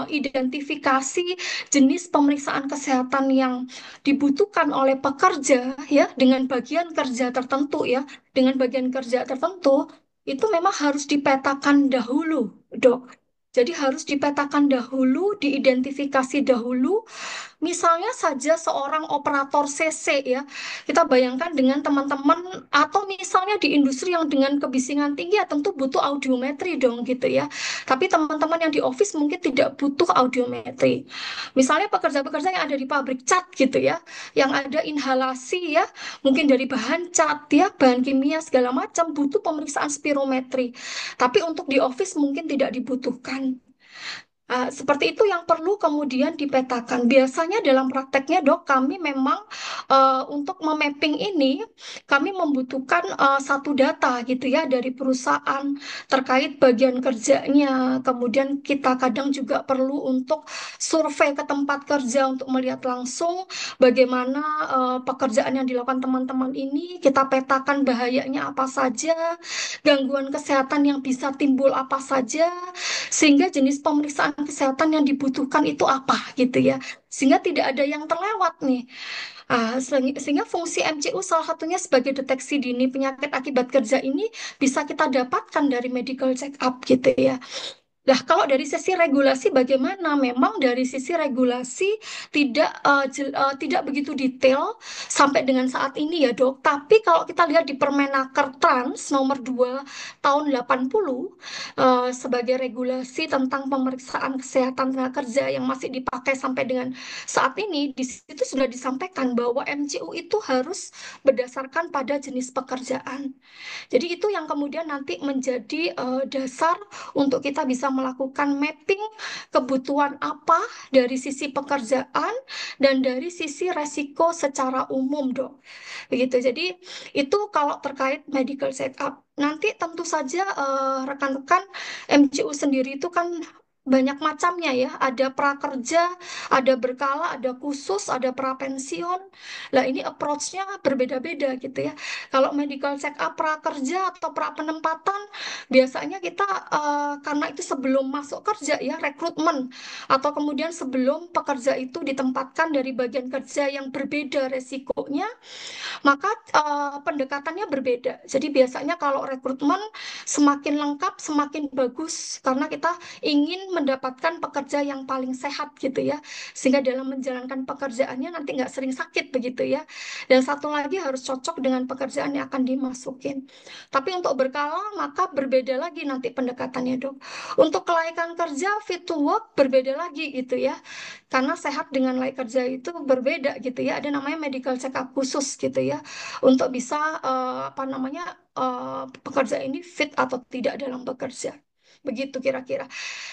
identifikasi jenis pemeriksaan kesehatan yang dibutuhkan oleh pekerja ya dengan bagian kerja tertentu ya, dengan bagian kerja tertentu itu memang harus dipetakan dahulu, Dok. Jadi harus dipetakan dahulu, diidentifikasi dahulu. Misalnya saja seorang operator CC ya, kita bayangkan dengan teman-teman atau misalnya di industri yang dengan kebisingan tinggi ya tentu butuh audiometri dong gitu ya. Tapi teman-teman yang di office mungkin tidak butuh audiometri. Misalnya pekerja-pekerja yang ada di pabrik cat gitu ya, yang ada inhalasi ya, mungkin dari bahan cat ya, bahan kimia segala macam butuh pemeriksaan spirometri. Tapi untuk di office mungkin tidak dibutuhkan. Seperti itu yang perlu kemudian dipetakan. Biasanya dalam prakteknya dok, kami memang untuk memapping ini kami membutuhkan satu data gitu ya dari perusahaan terkait bagian kerjanya. Kemudian kita kadang juga perlu untuk survei ke tempat kerja untuk melihat langsung bagaimana pekerjaan yang dilakukan teman-teman ini. Kita petakan bahayanya apa saja, gangguan kesehatan yang bisa timbul apa saja, sehingga jenis pemeriksaan kesehatan yang dibutuhkan itu apa gitu ya. Sehingga tidak ada yang terlewat nih. Sehingga fungsi MCU salah satunya sebagai deteksi dini penyakit akibat kerja ini bisa kita dapatkan dari medical check up gitu ya. Nah, kalau dari sisi regulasi bagaimana? Memang dari sisi regulasi tidak begitu detail sampai dengan saat ini ya, Dok. Tapi kalau kita lihat di Permenaker Trans nomor 2 tahun 80 sebagai regulasi tentang pemeriksaan kesehatan tenaga kerja yang masih dipakai sampai dengan saat ini, di situ sudah disampaikan bahwa MCU itu harus berdasarkan pada jenis pekerjaan. Jadi itu yang kemudian nanti menjadi dasar untuk kita bisa melakukan mapping kebutuhan apa dari sisi pekerjaan dan dari sisi resiko secara umum, Dok. Begitu. Jadi itu kalau terkait medical check up. Nanti tentu saja rekan-rekan MCU sendiri itu kan banyak macamnya ya. Ada prakerja, ada berkala, ada khusus, ada prapensiun. Lah ini approach-nya berbeda-beda gitu ya. Kalau medical check up prakerja atau prapenempatan biasanya kita karena itu sebelum masuk kerja ya rekrutmen atau kemudian sebelum pekerja itu ditempatkan dari bagian kerja yang berbeda resikonya, maka pendekatannya berbeda. Jadi biasanya kalau rekrutmen semakin lengkap, semakin bagus karena kita ingin mendapatkan pekerja yang paling sehat gitu ya, sehingga dalam menjalankan pekerjaannya nanti nggak sering sakit begitu ya. Dan satu lagi harus cocok dengan pekerjaan yang akan dimasukin. Tapi untuk berkala maka berbeda lagi nanti pendekatannya, Dok. Untuk kelaikan kerja fit to work berbeda lagi gitu ya. Karena sehat dengan layak kerja itu berbeda gitu ya. Ada namanya medical check up khusus gitu ya untuk bisa apa namanya pekerja ini fit atau tidak dalam bekerja. Begitu kira-kira.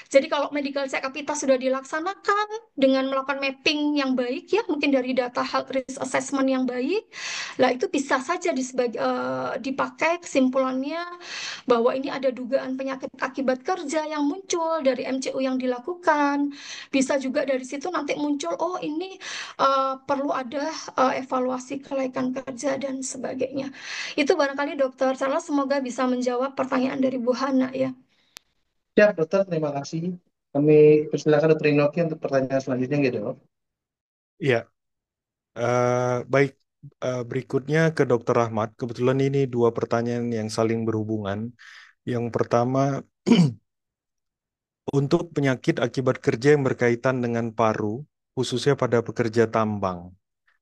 Jadi kalau medical check up kita sudah dilaksanakan dengan melakukan mapping yang baik ya, mungkin dari data health risk assessment yang baik, lah itu bisa saja dipakai kesimpulannya bahwa ini ada dugaan penyakit akibat kerja yang muncul dari MCU yang dilakukan. Bisa juga dari situ nanti muncul, oh ini perlu ada evaluasi kelaikan kerja dan sebagainya. Itu barangkali Dokter Charles semoga bisa menjawab pertanyaan dari Bu Hana ya. Siap, dokter. Terima kasih. Kami persilakan dokter Inoki untuk pertanyaan selanjutnya, gitu. Iya, baik. Berikutnya ke Dokter Rahmat. Kebetulan ini dua pertanyaan yang saling berhubungan. Yang pertama, untuk penyakit akibat kerja yang berkaitan dengan paru, khususnya pada pekerja tambang,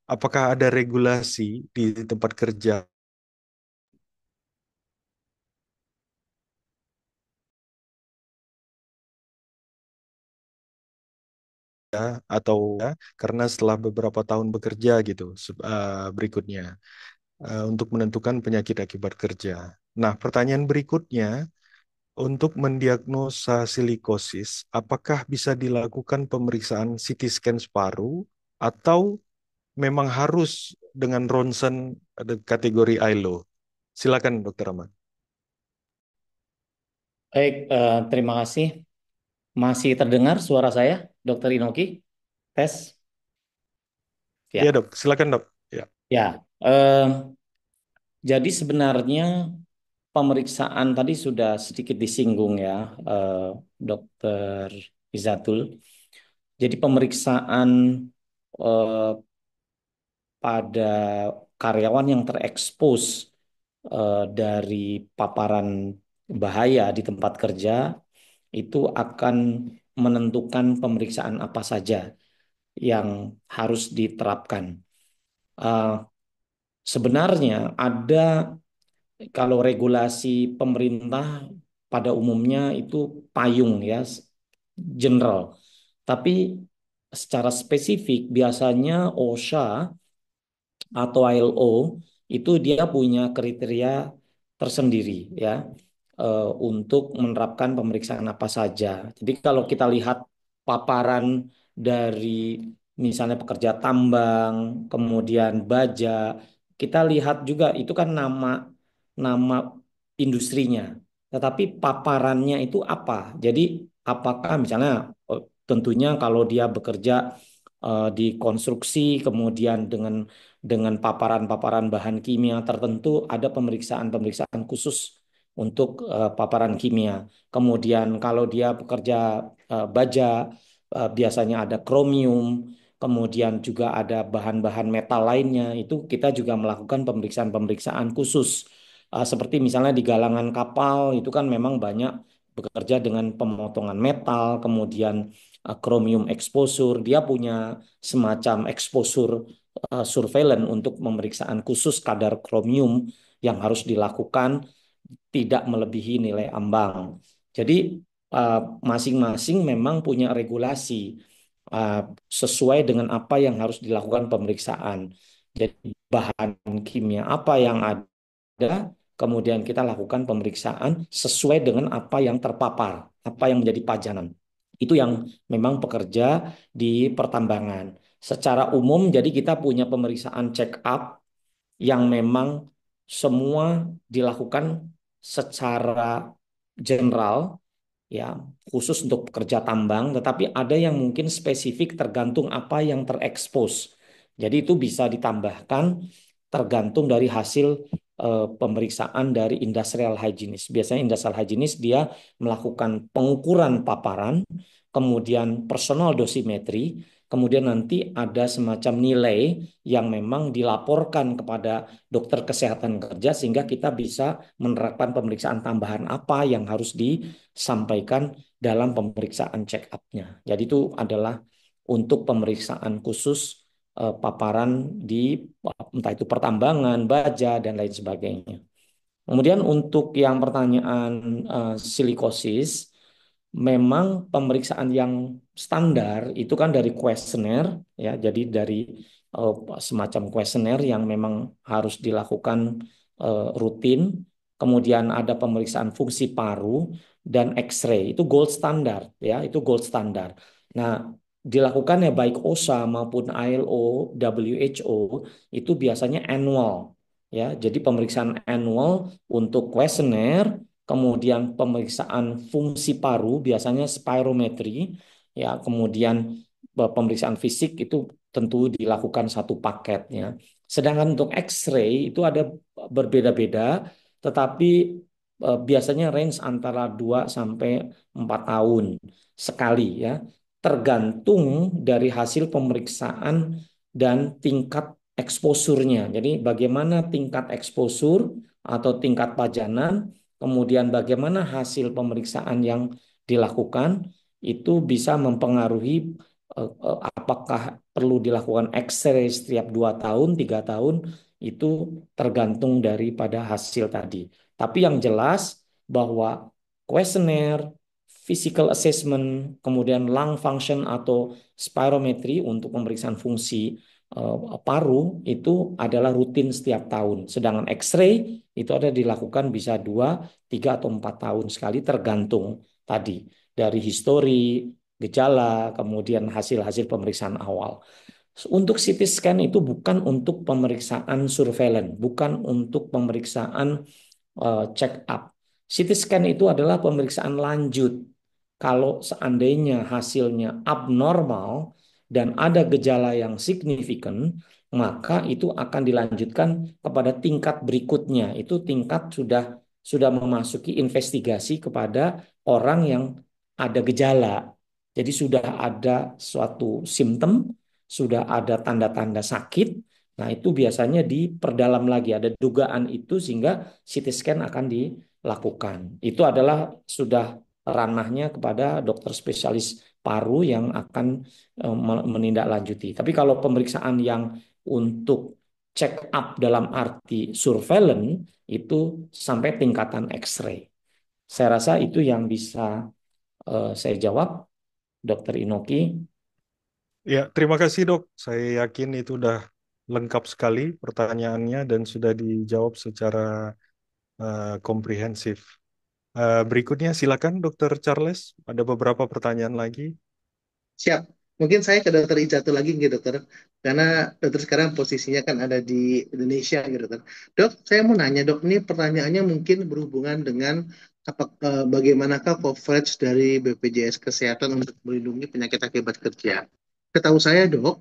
apakah ada regulasi di tempat kerja atau karena setelah beberapa tahun bekerja gitu berikutnya untuk menentukan penyakit akibat kerja. Nah, pertanyaan berikutnya, untuk mendiagnosa silikosis, apakah bisa dilakukan pemeriksaan CT scan paru atau memang harus dengan ronsen kategori ILO? Silakan, Dokter Ahmad. Baik, terima kasih. Masih terdengar suara saya, Dokter Inoki? Tes? Iya, Ya, Dok. Silakan, Dok. Ya. ya. Jadi sebenarnya pemeriksaan tadi sudah sedikit disinggung ya, Dokter Izatul. Jadi pemeriksaan eh, pada karyawan yang terekspos dari paparan bahaya di tempat kerja itu akan menentukan pemeriksaan apa saja yang harus diterapkan. Eh, Sebenarnya ada kalau regulasi pemerintah pada umumnya itu payung ya, general. Tapi secara spesifik biasanya OSHA atau ILO itu dia punya kriteria tersendiri ya untuk menerapkan pemeriksaan apa saja. Jadi kalau kita lihat paparan dari misalnya pekerja tambang, kemudian baja, kita lihat juga itu kan nama industrinya. Tetapi paparannya itu apa? Jadi apakah misalnya tentunya kalau dia bekerja di konstruksi kemudian dengan paparan-paparan bahan kimia tertentu ada pemeriksaan-pemeriksaan khusus untuk paparan kimia. Kemudian kalau dia bekerja baja biasanya ada kromium, kemudian juga ada bahan-bahan metal lainnya. Itu kita juga melakukan pemeriksaan-pemeriksaan khusus. Seperti misalnya di galangan kapal itu kan memang banyak bekerja dengan pemotongan metal, kemudian chromium exposure, dia punya semacam exposure surveillance untuk pemeriksaan khusus kadar kromium yang harus dilakukan tidak melebihi nilai ambang. Jadi uh, masing-masing memang punya regulasi uh, sesuai dengan apa yang harus dilakukan pemeriksaan. Jadi bahan kimia apa yang ada, kemudian kita lakukan pemeriksaan sesuai dengan apa yang terpapar, apa yang menjadi pajanan. Itu yang memang pekerja di pertambangan. Secara umum, jadi kita punya pemeriksaan check up yang memang semua dilakukan secara general ya khusus untuk pekerja tambang, tetapi ada yang mungkin spesifik tergantung apa yang terekspos. Jadi itu bisa ditambahkan tergantung dari hasil pemeriksaan dari industrial hygienist. Biasanya industrial hygienist dia melakukan pengukuran paparan, kemudian personal dosimetri, kemudian nanti ada semacam nilai yang memang dilaporkan kepada dokter kesehatan kerja sehingga kita bisa menerapkan pemeriksaan tambahan apa yang harus disampaikan dalam pemeriksaan check up-nya. Jadi itu adalah untuk pemeriksaan khusus paparan di entah itu pertambangan, baja dan lain sebagainya. Kemudian untuk yang pertanyaan silikosis, memang pemeriksaan yang standar itu kan dari kuesioner ya, jadi dari semacam kuesioner yang memang harus dilakukan rutin. Kemudian ada pemeriksaan fungsi paru dan X-ray itu gold standar ya, itu gold standar. Nah, dilakukan ya baik OSHA maupun ILO, WHO itu biasanya annual ya. Jadi pemeriksaan annual untuk kuesioner, kemudian pemeriksaan fungsi paru biasanya spirometri ya, kemudian pemeriksaan fisik itu tentu dilakukan satu paketnya. Sedangkan untuk X-ray itu ada berbeda-beda, tetapi biasanya range antara 2 sampai 4 tahun sekali ya, tergantung dari hasil pemeriksaan dan tingkat exposure-nya. Jadi bagaimana tingkat exposure atau tingkat pajanan, kemudian bagaimana hasil pemeriksaan yang dilakukan itu bisa mempengaruhi apakah perlu dilakukan X-ray setiap 2 tahun, 3 tahun, itu tergantung daripada hasil tadi. Tapi yang jelas bahwa kuesioner, physical assessment, kemudian lung function atau spirometry untuk pemeriksaan fungsi paru itu adalah rutin setiap tahun. Sedangkan X-ray itu ada dilakukan bisa 2, 3 atau 4 tahun sekali tergantung tadi dari histori, gejala, kemudian hasil-hasil pemeriksaan awal. Untuk CT scan itu bukan untuk pemeriksaan surveillance, bukan untuk pemeriksaan check up. CT scan itu adalah pemeriksaan lanjut. Kalau seandainya hasilnya abnormal dan ada gejala yang signifikan, maka itu akan dilanjutkan kepada tingkat berikutnya. Itu tingkat sudah memasuki investigasi kepada orang yang ada gejala. Jadi sudah ada suatu simptom, sudah ada tanda-tanda sakit. Nah, itu biasanya diperdalam lagi, ada dugaan itu sehingga CT scan akan dilakukan. Itu adalah sudah ranahnya kepada dokter spesialis paru yang akan menindaklanjuti. Tapi kalau pemeriksaan yang untuk check up dalam arti surveillance itu sampai tingkatan X-ray. Saya rasa itu yang bisa saya jawab, Dokter Inoki. Ya, terima kasih dok. Saya yakin itu udah lengkap sekali pertanyaannya dan sudah dijawab secara komprehensif. Berikutnya silakan Dokter Charles. Ada beberapa pertanyaan lagi. Siap. Mungkin saya ke dokter Izatul lagi gitu dokter, karena dokter sekarang posisinya kan ada di Indonesia gitu dokter. Dok, saya mau nanya dok, ini pertanyaannya mungkin berhubungan dengan bagaimanakah coverage dari BPJS Kesehatan untuk melindungi penyakit akibat kerja. Setahu saya dok,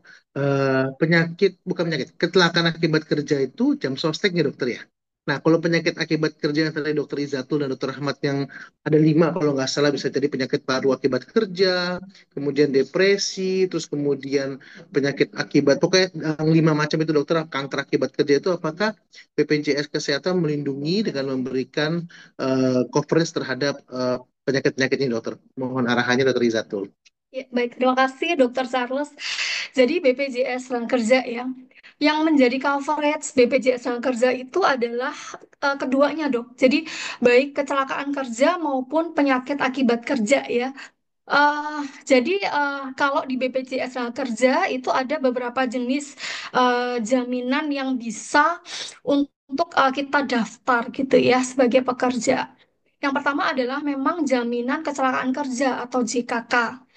bukan penyakit, kecelakaan akibat kerja itu jam sostek ya dokter ya. Nah, kalau penyakit akibat kerja yang tadi dokter Izatul dan dokter Ahmad yang ada 5 kalau nggak salah, bisa jadi penyakit paru akibat kerja, kemudian depresi, terus kemudian penyakit akibat, pokoknya yang 5 macam itu dokter, kanker akibat kerja itu apakah BPJS Kesehatan melindungi dengan memberikan coverage terhadap penyakit-penyakit ini dokter? Mohon arahannya dokter Izatul. Ya, baik, terima kasih Dokter Charles. Jadi BPJS Tenaga Kerja ya, yang menjadi coverage BPJS Tenaga Kerja itu adalah keduanya dok. Jadi baik kecelakaan kerja maupun penyakit akibat kerja ya. Eh, jadi kalau di BPJS Tenaga Kerja itu ada beberapa jenis jaminan yang bisa untuk kita daftar gitu ya sebagai pekerja. Yang pertama adalah memang jaminan kecelakaan kerja atau JKK.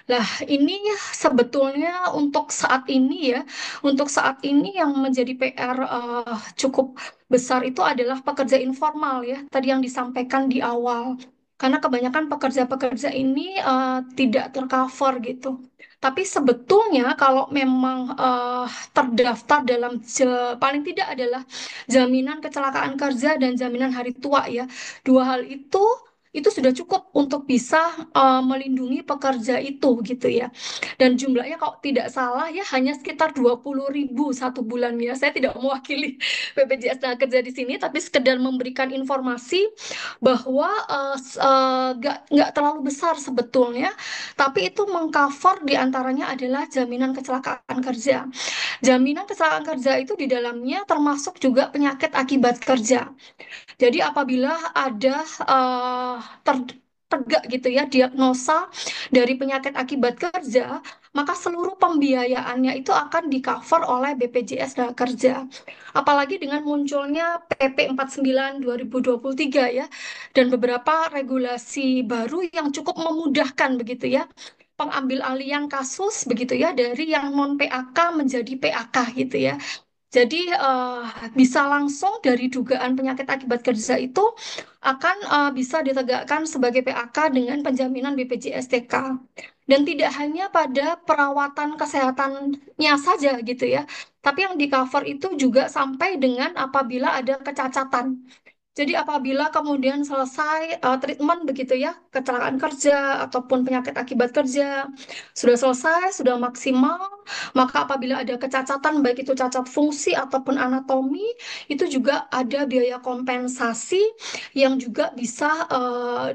Lah, ini sebetulnya untuk saat ini yang menjadi PR cukup besar itu adalah pekerja informal ya, tadi yang disampaikan di awal. Karena kebanyakan pekerja-pekerja ini tidak tercover gitu. Tapi sebetulnya kalau memang terdaftar dalam paling tidak adalah jaminan kecelakaan kerja dan jaminan hari tua ya. Dua hal itu sudah cukup untuk bisa melindungi pekerja itu gitu ya. Dan jumlahnya kalau tidak salah ya hanya sekitar 20.000 satu bulan ya. Saya tidak mewakili BPJS Tenaga Kerja di sini, tapi sekedar memberikan informasi bahwa nggak terlalu besar sebetulnya, tapi itu mengcover diantaranya adalah jaminan kecelakaan kerja. Jaminan kecelakaan kerja itu di dalamnya termasuk juga penyakit akibat kerja. Jadi apabila ada eh, tegak gitu ya diagnosa dari penyakit akibat kerja, maka seluruh pembiayaannya itu akan di-cover oleh BPJS Tenaga Kerja. Apalagi dengan munculnya PP 49 2023 ya dan beberapa regulasi baru yang cukup memudahkan begitu ya pengambil alian kasus begitu ya dari yang non PAK menjadi PAK gitu ya. Jadi bisa langsung dari dugaan penyakit akibat kerja itu akan bisa ditegakkan sebagai PAK dengan penjaminan BPJS TK. Dan tidak hanya pada perawatan kesehatannya saja gitu ya, tapi yang di cover itu juga sampai dengan apabila ada kecacatan. Jadi apabila kemudian selesai treatment begitu ya, kecelakaan kerja ataupun penyakit akibat kerja, sudah selesai, sudah maksimal, maka apabila ada kecacatan baik itu cacat fungsi ataupun anatomi, itu juga ada biaya kompensasi yang juga bisa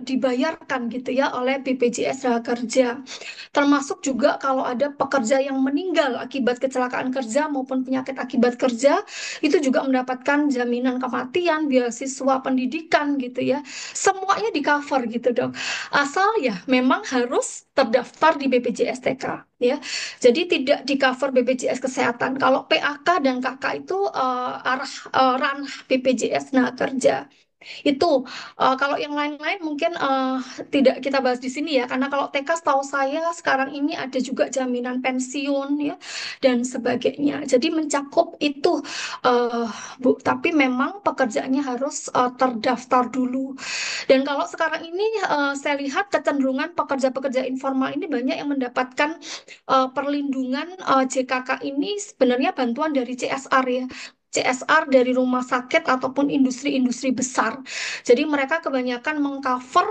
dibayarkan gitu ya oleh BPJS Tenaga Kerja. Termasuk juga kalau ada pekerja yang meninggal akibat kecelakaan kerja maupun penyakit akibat kerja, itu juga mendapatkan jaminan kematian, beasiswa pendidikan gitu ya. Semuanya di cover gitu dong. Asal ya memang harus terdaftar di BPJS TK ya. Jadi tidak di cover BPJS Kesehatan. Kalau PAK dan KK itu ranah BPJS Tenaga Kerja. Itu kalau yang lain-lain mungkin tidak kita bahas di sini ya, karena kalau TK setahu saya sekarang ini ada juga jaminan pensiun ya dan sebagainya. Jadi mencakup itu eh, Bu, tapi memang pekerjaannya harus terdaftar dulu. Dan kalau sekarang ini saya lihat kecenderungan pekerja-pekerja informal ini banyak yang mendapatkan perlindungan JKK ini sebenarnya bantuan dari CSR ya. CSR dari rumah sakit ataupun industri-industri besar. Jadi mereka kebanyakan mengcover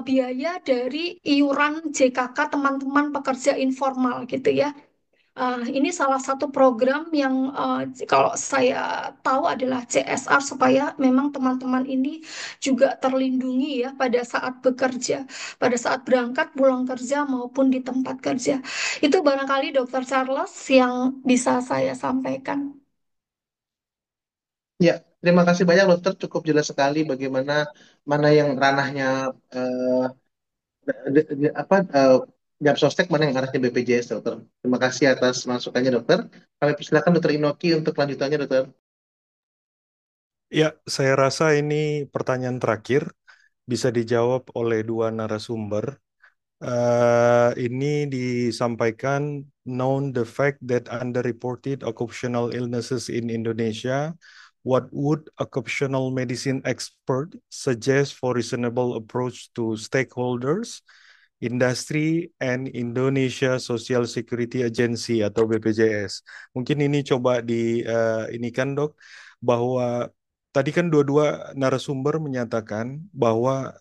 biaya dari iuran JKK teman-teman pekerja informal gitu ya. Ini salah satu program yang kalau saya tahu adalah CSR supaya memang teman-teman ini juga terlindungi ya pada saat bekerja, pada saat berangkat pulang kerja maupun di tempat kerja. Itu barangkali Dokter Charles yang bisa saya sampaikan. Ya, terima kasih banyak dokter. Cukup jelas sekali bagaimana mana yang ranahnya eh, jam sostek, mana yang arahnya BPJS dokter. Terima kasih atas masukannya dokter. Kami persilakan dokter Inoki untuk lanjutannya dokter. Ya, saya rasa ini pertanyaan terakhir bisa dijawab oleh dua narasumber. Ini disampaikan known the fact that underreported occupational illnesses in Indonesia. What would occupational medicine expert suggest for reasonable approach to stakeholders, industry, and Indonesia Social Security Agency atau BPJS? Mungkin ini coba ini kan dok, bahwa tadi kan dua-dua narasumber menyatakan bahwa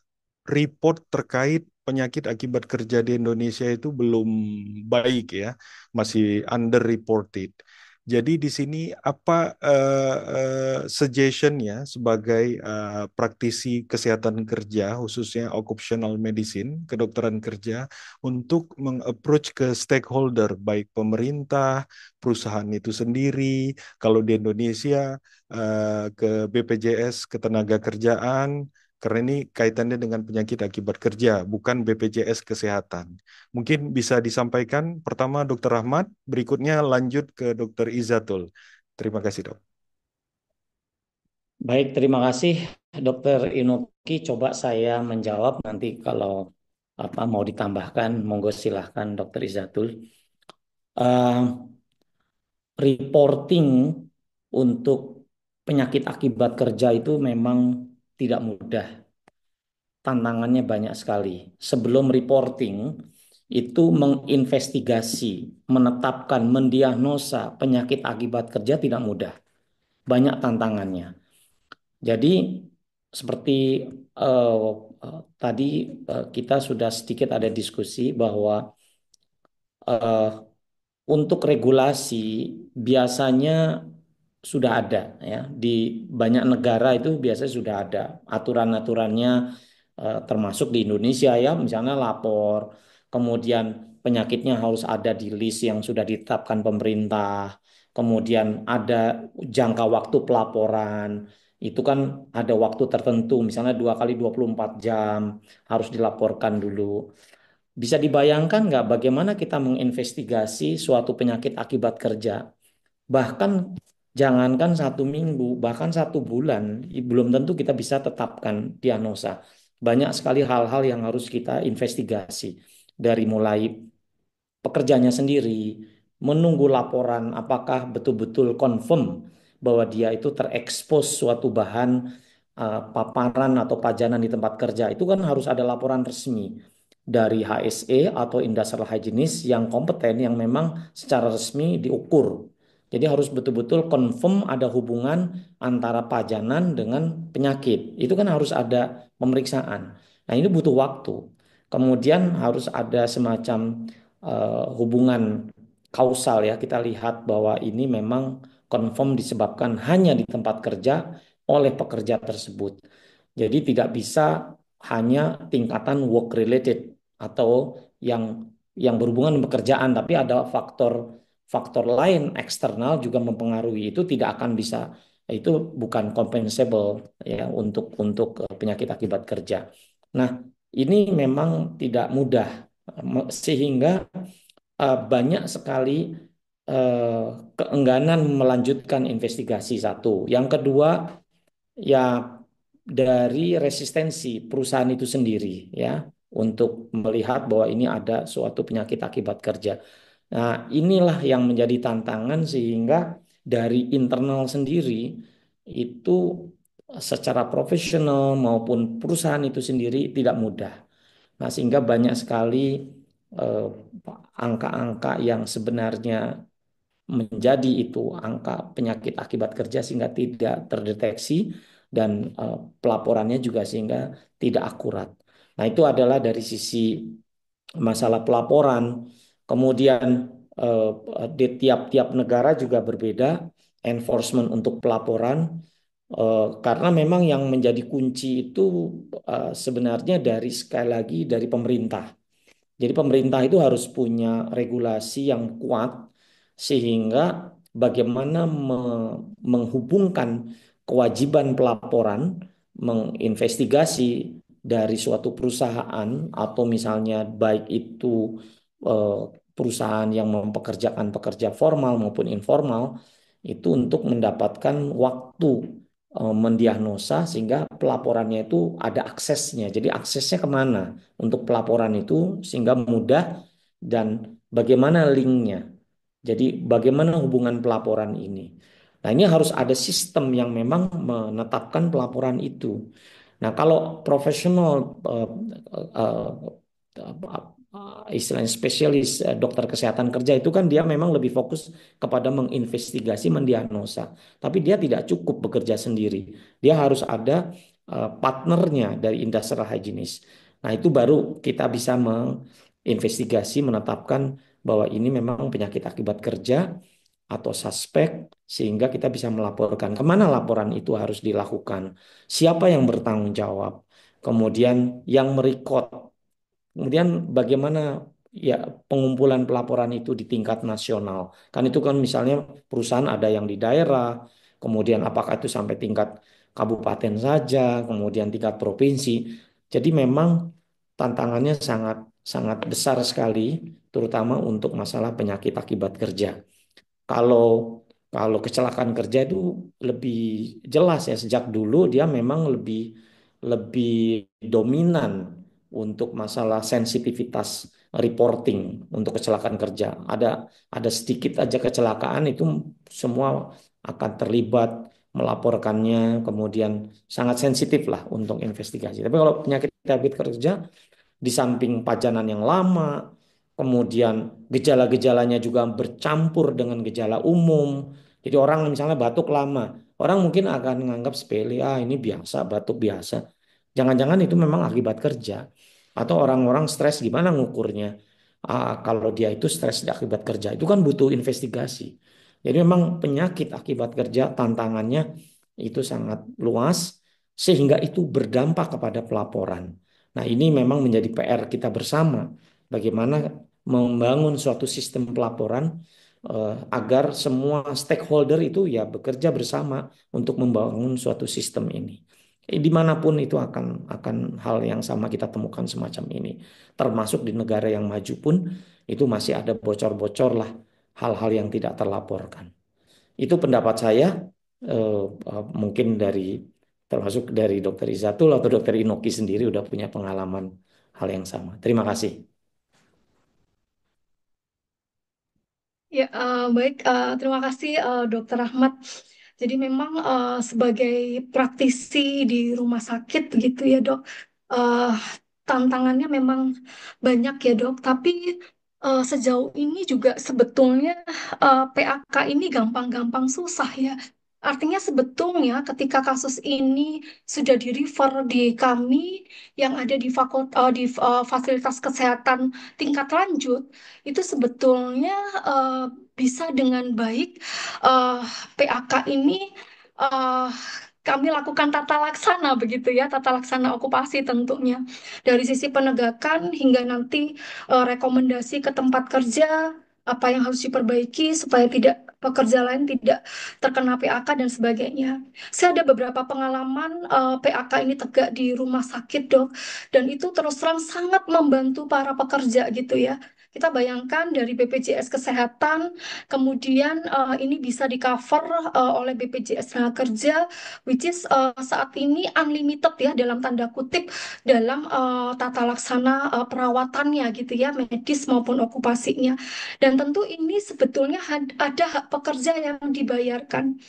report terkait penyakit akibat kerja di Indonesia itu belum baik ya, masih underreported. Jadi di sini apa suggestionnya sebagai praktisi kesehatan kerja, khususnya occupational medicine, kedokteran kerja, untuk meng-approach ke stakeholder, baik pemerintah, perusahaan itu sendiri, kalau di Indonesia ke BPJS Ketenagakerjaan, karena ini kaitannya dengan penyakit akibat kerja, bukan BPJS Kesehatan. Mungkin bisa disampaikan pertama Dr. Rahmat, berikutnya lanjut ke Dr. Izatul. Terima kasih dok. Baik, terima kasih Dokter Inoki. Coba saya menjawab, nanti kalau mau ditambahkan, monggo silahkan Dokter Izatul. Reporting untuk penyakit akibat kerja itu memang tidak mudah. Tantangannya banyak sekali. Sebelum reporting, itu menginvestigasi, menetapkan, mendiagnosa penyakit akibat kerja tidak mudah. Banyak tantangannya. Jadi seperti eh, tadi kita sudah sedikit ada diskusi bahwa eh, untuk regulasi biasanya sudah ada ya, di banyak negara itu biasanya sudah ada aturan-aturannya, termasuk di Indonesia ya, misalnya lapor, kemudian penyakitnya harus ada di list yang sudah ditetapkan pemerintah, kemudian ada jangka waktu pelaporan, itu kan ada waktu tertentu, misalnya 2 kali 24 jam harus dilaporkan dulu. Bisa dibayangkan nggak bagaimana kita menginvestigasi suatu penyakit akibat kerja? Bahkan jangankan 1 minggu, bahkan 1 bulan, belum tentu kita bisa tetapkan diagnosa. Banyak sekali hal-hal yang harus kita investigasi. Dari mulai pekerjanya sendiri, menunggu laporan apakah betul-betul confirm bahwa dia itu terekspos suatu bahan paparan atau pajanan di tempat kerja. Itu kan harus ada laporan resmi dari HSE atau Industrial Hygienist yang kompeten, yang memang secara resmi diukur. Jadi harus betul-betul confirm ada hubungan antara pajanan dengan penyakit. Itu kan harus ada pemeriksaan. Nah, ini butuh waktu. Kemudian harus ada semacam hubungan kausal ya. Kita lihat bahwa ini memang confirm disebabkan hanya di tempat kerja oleh pekerja tersebut. Jadi tidak bisa hanya tingkatan work related atau yang berhubungan dengan pekerjaan, tapi ada faktor lain eksternal juga mempengaruhi, itu tidak akan bisa, itu bukan compensable ya untuk penyakit akibat kerja. Nah, ini memang tidak mudah sehingga banyak sekali eh, keengganan melanjutkan investigasi, satu. Yang kedua, ya dari resistensi perusahaan itu sendiri ya untuk melihat bahwa ini ada suatu penyakit akibat kerja. Nah, inilah yang menjadi tantangan sehingga dari internal sendiri itu secara profesional maupun perusahaan itu sendiri tidak mudah. Nah, sehingga banyak sekali eh, angka-angka yang sebenarnya menjadi itu angka penyakit akibat kerja sehingga tidak terdeteksi, dan pelaporannya juga sehingga tidak akurat. Nah, itu adalah dari sisi masalah pelaporan. Kemudian di tiap-tiap negara juga berbeda enforcement untuk pelaporan, karena memang yang menjadi kunci itu sebenarnya dari, sekali lagi, dari pemerintah. Jadi pemerintah itu harus punya regulasi yang kuat sehingga bagaimana menghubungkan kewajiban pelaporan, menginvestigasi dari suatu perusahaan atau misalnya baik itu eh, perusahaan yang mempekerjakan pekerja formal maupun informal, itu untuk mendapatkan waktu mendiagnosa sehingga pelaporannya itu ada aksesnya. Jadi aksesnya kemana untuk pelaporan itu sehingga mudah dan bagaimana linknya. Jadi bagaimana hubungan pelaporan ini. Nah ini harus ada sistem yang memang menetapkan pelaporan itu. Nah kalau profesional istilahnya spesialis dokter kesehatan kerja itu kan dia memang lebih fokus kepada menginvestigasi, mendiagnosa. Tapi dia tidak cukup bekerja sendiri. Dia harus ada partnernya dari industrial hygienist. Nah, itu baru kita bisa menginvestigasi, menetapkan bahwa ini memang penyakit akibat kerja atau suspek, sehingga kita bisa melaporkan kemana laporan itu harus dilakukan, siapa yang bertanggung jawab, kemudian yang merekod. Kemudian bagaimana ya pengumpulan pelaporan itu di tingkat nasional? Kan itu kan misalnya perusahaan ada yang di daerah, kemudian apakah itu sampai tingkat kabupaten saja, kemudian tingkat provinsi. Jadi memang tantangannya sangat sangat besar sekali, terutama untuk masalah penyakit akibat kerja. Kalau kalau kecelakaan kerja itu lebih jelas ya sejak dulu dia memang lebih lebih dominan untuk masalah sensitivitas reporting untuk kecelakaan kerja. Ada sedikit aja kecelakaan itu semua akan terlibat melaporkannya, kemudian sangat sensitif lah untuk investigasi. Tapi kalau penyakit habit kerja di samping pajanan yang lama, kemudian gejala-gejalanya juga bercampur dengan gejala umum. Jadi orang misalnya batuk lama, orang mungkin akan menganggap sepele, ah ini biasa, batuk biasa. Jangan-jangan itu memang akibat kerja. Atau orang-orang stres gimana ngukurnya? Kalau dia itu stres akibat kerja, itu kan butuh investigasi. Jadi memang penyakit akibat kerja tantangannya itu sangat luas, sehingga itu berdampak kepada pelaporan. Nah, ini memang menjadi PR kita bersama. Bagaimana membangun suatu sistem pelaporan agar semua stakeholder itu ya bekerja bersama untuk membangun suatu sistem ini. Dimanapun itu akan hal yang sama kita temukan semacam ini. Termasuk di negara yang maju pun itu masih ada bocor-bocor lah hal-hal yang tidak terlaporkan. Itu pendapat saya. Mungkin termasuk dari Dokter Izatul atau Dokter Inoki sendiri udah punya pengalaman hal yang sama. Terima kasih. Ya, baik. Terima kasih, Dokter Ahmad. Jadi memang sebagai praktisi di rumah sakit gitu ya, Dok, eh, tantangannya memang banyak ya, Dok. Tapi sejauh ini juga sebetulnya PAK ini gampang-gampang susah ya. Artinya sebetulnya ketika kasus ini sudah di-refer di kami yang ada di fasilitas kesehatan tingkat lanjut, itu sebetulnya eh, bisa dengan baik eh, PAK ini eh, kami lakukan tata laksana begitu ya, tata laksana okupasi tentunya. Dari sisi penegakan hingga nanti rekomendasi ke tempat kerja, apa yang harus diperbaiki supaya tidak pekerja lain tidak terkena PAK dan sebagainya. Saya ada beberapa pengalaman PAK ini tegak di rumah sakit, Dok, dan itu terus terang sangat membantu para pekerja gitu ya. Kita bayangkan dari BPJS Kesehatan, kemudian ini bisa di-cover oleh BPJS Tenaga Kerja, which is saat ini unlimited ya dalam tanda kutip dalam tata laksana perawatannya gitu ya, medis maupun okupasinya. Dan tentu ini sebetulnya ada hak pekerja yang dibayarkan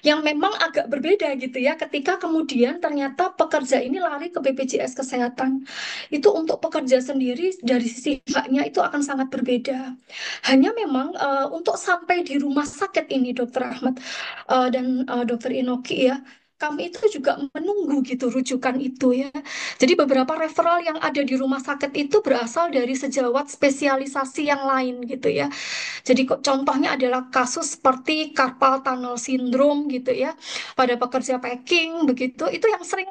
yang memang agak berbeda gitu ya ketika kemudian ternyata pekerja ini lari ke BPJS Kesehatan. Itu untuk pekerja sendiri dari sisi haknya itu akan sangat berbeda. Hanya memang untuk sampai di rumah sakit ini Dokter Ahmad dan Dokter Inoki ya, kami itu juga menunggu gitu rujukan itu ya. Jadi beberapa referral yang ada di rumah sakit itu berasal dari sejawat spesialisasi yang lain gitu ya. Jadi contohnya adalah kasus seperti carpal tunnel syndrome gitu ya pada pekerja packing begitu itu yang sering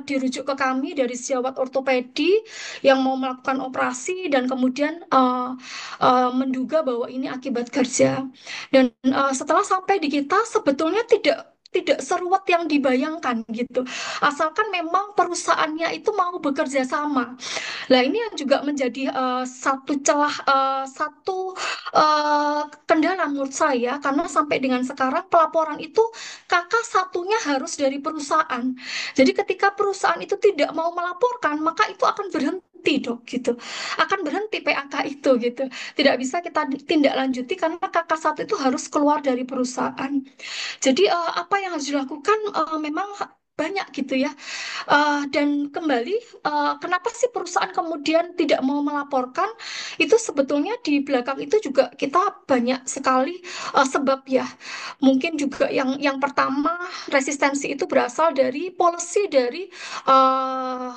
dirujuk ke kami dari sejawat ortopedi yang mau melakukan operasi dan kemudian menduga bahwa ini akibat kerja dan setelah sampai di kita sebetulnya tidak tidak seruwet yang dibayangkan gitu. Asalkan memang perusahaannya itu mau bekerja sama. Nah, ini yang juga menjadi satu celah, satu kendala menurut saya, karena sampai dengan sekarang pelaporan itu kakak satunya harus dari perusahaan. Jadi ketika perusahaan itu tidak mau melaporkan, maka itu akan berhenti dok gitu, akan berhenti PAK itu gitu. Tidak bisa kita tindak lanjuti karena kakak satu itu harus keluar dari perusahaan. Jadi apa yang harus dilakukan memang banyak gitu ya. Dan kembali, kenapa sih perusahaan kemudian tidak mau melaporkan? Itu sebetulnya di belakang itu juga kita banyak sekali sebab ya. Mungkin juga yang pertama, resistensi itu berasal dari uh,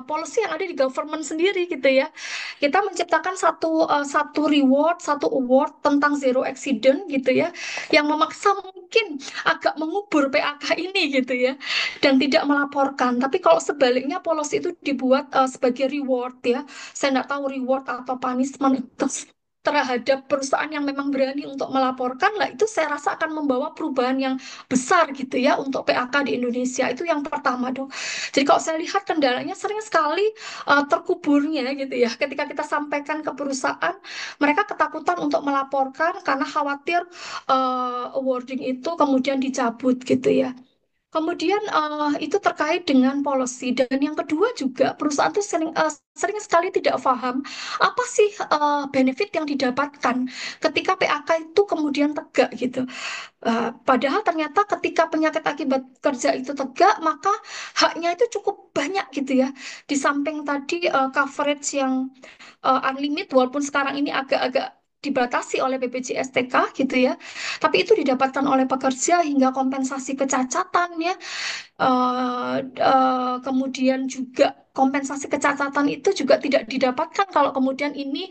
policy yang ada di government sendiri gitu ya. Kita menciptakan satu reward, satu award tentang zero accident gitu ya, yang memaksa mungkin agak mengubur PAK ini gitu ya, dan tidak melaporkan. Tapi kalau sebaliknya policy itu dibuat sebagai reward ya, saya nggak tahu reward atau punishment itu terhadap perusahaan yang memang berani untuk melaporkan lah, itu saya rasa akan membawa perubahan yang besar gitu ya untuk PAK di Indonesia. Itu yang pertama dong. Jadi kalau saya lihat kendalanya sering sekali terkuburnya gitu ya, ketika kita sampaikan ke perusahaan, mereka ketakutan untuk melaporkan karena khawatir awarding itu kemudian dicabut gitu ya. Kemudian itu terkait dengan policy, dan yang kedua juga perusahaan itu sering sekali tidak paham apa sih benefit yang didapatkan ketika PAK itu kemudian tegak gitu. Padahal ternyata ketika penyakit akibat kerja itu tegak, maka haknya itu cukup banyak gitu ya. Di samping tadi coverage yang unlimited, walaupun sekarang ini agak-agak dibatasi oleh BPJS TK gitu ya, tapi itu didapatkan oleh pekerja hingga kompensasi kecacatan ya. Kemudian juga kompensasi kecacatan itu juga tidak didapatkan kalau kemudian ini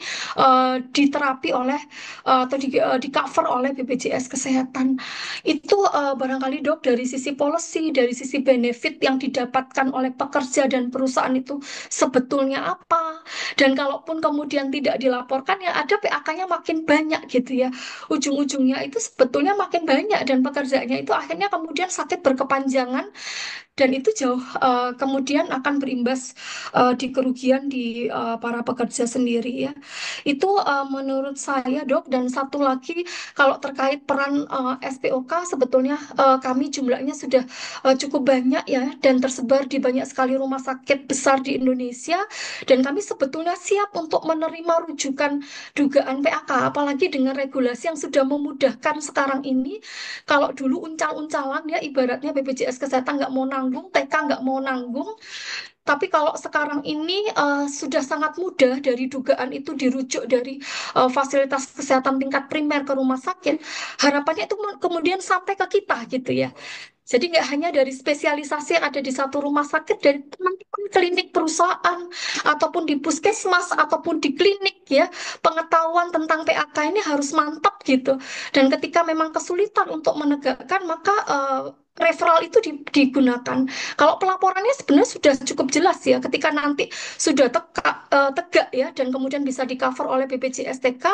diterapi oleh atau di cover oleh BPJS Kesehatan. Itu barangkali dok, dari sisi policy, dari sisi benefit yang didapatkan oleh pekerja dan perusahaan itu sebetulnya apa. Dan kalaupun kemudian tidak dilaporkan, yang ada PAK-nya makin banyak gitu ya. Ujung-ujungnya itu sebetulnya makin banyak dan pekerjaannya itu akhirnya kemudian sakit berkepanjangan, dan itu jauh kemudian akan berimbas di kerugian di para pekerja sendiri ya. Itu menurut saya dok. Dan satu lagi, kalau terkait peran SPOK, sebetulnya kami jumlahnya sudah cukup banyak ya, dan tersebar di banyak sekali rumah sakit besar di Indonesia, dan kami sebetulnya siap untuk menerima rujukan dugaan PAK, apalagi dengan regulasi yang sudah memudahkan sekarang ini. Kalau dulu uncal-uncalan ya, ibaratnya BPJS Kesehatan nggak mau nanggung, TK nggak mau nanggung. Tapi kalau sekarang ini sudah sangat mudah, dari dugaan itu dirujuk dari fasilitas kesehatan tingkat primer ke rumah sakit. Harapannya itu kemudian sampai ke kita gitu ya. Jadi nggak hanya dari spesialisasi yang ada di satu rumah sakit, dari teman-teman klinik perusahaan, ataupun di puskesmas, ataupun di klinik ya, pengetahuan tentang PAK ini harus mantap gitu. Dan ketika memang kesulitan untuk menegakkan, maka referral itu digunakan. Kalau pelaporannya sebenarnya sudah cukup jelas ya, ketika nanti sudah tegak ya, dan kemudian bisa di cover oleh BPJS TK,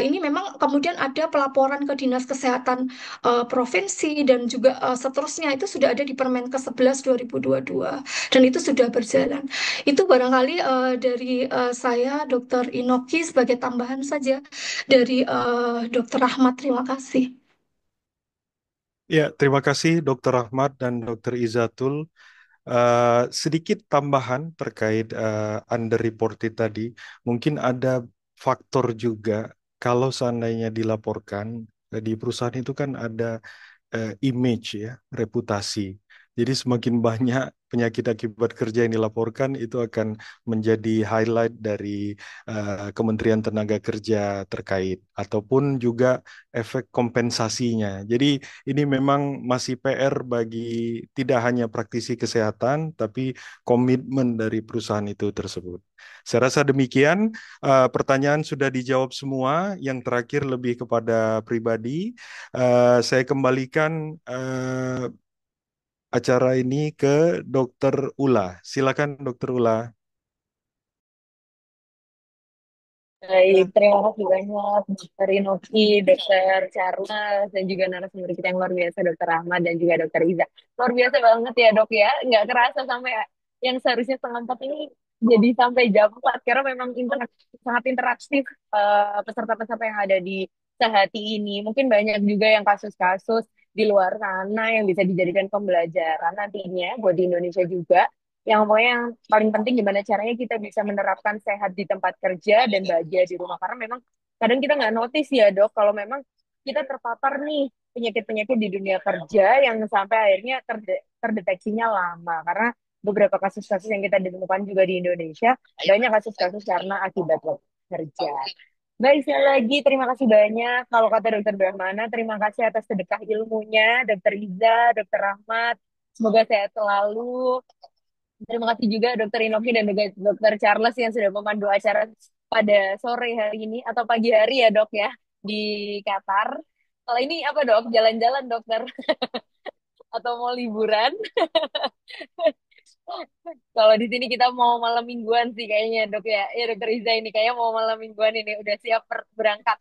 ini memang kemudian ada pelaporan ke Dinas Kesehatan provinsi, dan juga seterusnya itu sudah ada di Permenkes 11 2022, dan itu sudah berjalan. Itu barangkali dari saya, Dr. Inoki, sebagai tambahan saja dari Dr. Rahmat. Terima kasih. Ya, terima kasih Dr. Ahmad dan Dr. Izatul. Sedikit tambahan terkait underreported tadi, mungkin ada faktor juga kalau seandainya dilaporkan di perusahaan itu kan ada image ya, reputasi. Jadi semakin banyak penyakit akibat kerja yang dilaporkan, itu akan menjadi highlight dari Kementerian Tenaga Kerja terkait, ataupun juga efek kompensasinya. Jadi ini memang masih PR bagi tidak hanya praktisi kesehatan, tapi komitmen dari perusahaan itu tersebut. Saya rasa demikian. Pertanyaan sudah dijawab semua. Yang terakhir lebih kepada pribadi. Saya kembalikan acara ini ke Dr. Ula. Silakan Dr. Ula. Baik, terima kasih banyak Dokter Inoki, Dokter Charles, dan juga narasumber kita yang luar biasa, Dokter Ahmad dan juga Dokter Iza. Luar biasa banget ya dok ya, nggak kerasa sampai yang seharusnya setengah empat ini jadi sampai jam 4 karena memang sangat interaktif peserta-peserta yang ada di Sehati ini. Mungkin banyak juga yang kasus-kasus di luar sana yang bisa dijadikan pembelajaran nantinya buat di Indonesia juga yang pokoknya yang paling penting gimana caranya kita bisa menerapkan sehat di tempat kerja dan bahagia di rumah karena memang kadang kita nggak notice ya dok kalau memang kita terpapar nih penyakit-penyakit di dunia kerja yang sampai akhirnya terdeteksinya lama karena beberapa kasus-kasus yang kita ditemukan juga di Indonesia banyak kasus-kasus karena akibat kerja. Baik, sekali lagi terima kasih banyak. Kalau kata Dokter Brahmana, terima kasih atas sedekah ilmunya, Dokter Iza, Dokter Rahmat. Semoga sehat selalu. Terima kasih juga Dokter Inoki dan juga Dokter Charles yang sudah memandu acara pada sore hari ini atau pagi hari ya dok ya di Qatar. Kalau ini apa dok? Jalan-jalan dokter atau mau liburan? Kalau di sini kita mau malam mingguan sih kayaknya dok ya. Ya dokter Iza ini kayaknya mau malam mingguan ini udah siap berangkat.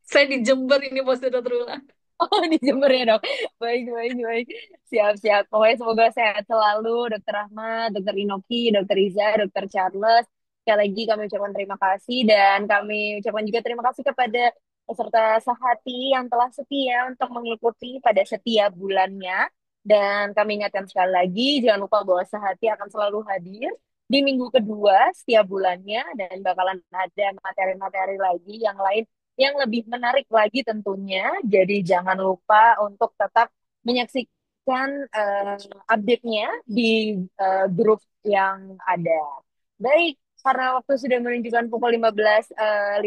Saya di Jember ini bos Dokter Ula. Oh, di Jember ya dok. Baik, baik, baik. Siap-siap. Pokoknya semoga sehat selalu Dokter Ahmad, Dokter Inoki, Dokter Iza, Dokter Charles. Sekali lagi kami ucapkan terima kasih dan kami ucapkan juga terima kasih kepada peserta Sehati yang telah setia untuk mengikuti pada setiap bulannya. Dan kami ingatkan sekali lagi, jangan lupa bahwa Sehati akan selalu hadir di minggu kedua setiap bulannya dan bakalan ada materi-materi lagi yang lain yang lebih menarik lagi tentunya. Jadi jangan lupa untuk tetap menyaksikan update-nya di grup yang ada. Baik, karena waktu sudah menunjukkan pukul 15.59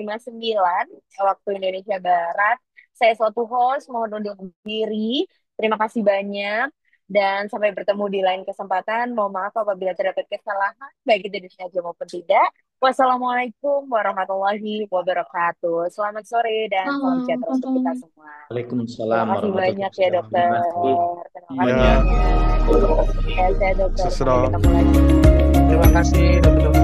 waktu Indonesia Barat, saya suatu host mohon undur diri. Terima kasih banyak dan sampai bertemu di lain kesempatan. Mohon maaf apabila terdapat kesalahan, baik itu disengaja maupun tidak. Wassalamualaikum warahmatullahi wabarakatuh. Selamat sore dan salam sejahtera untuk kita semua. Waalaikumsalam Terima kasih banyak ya warahmatullahi dokter. wabarakatuh. Terima kasih Ya, banyak. Saya dokter. Sampai sesudah ketemu lagi. Terima kasih dokter.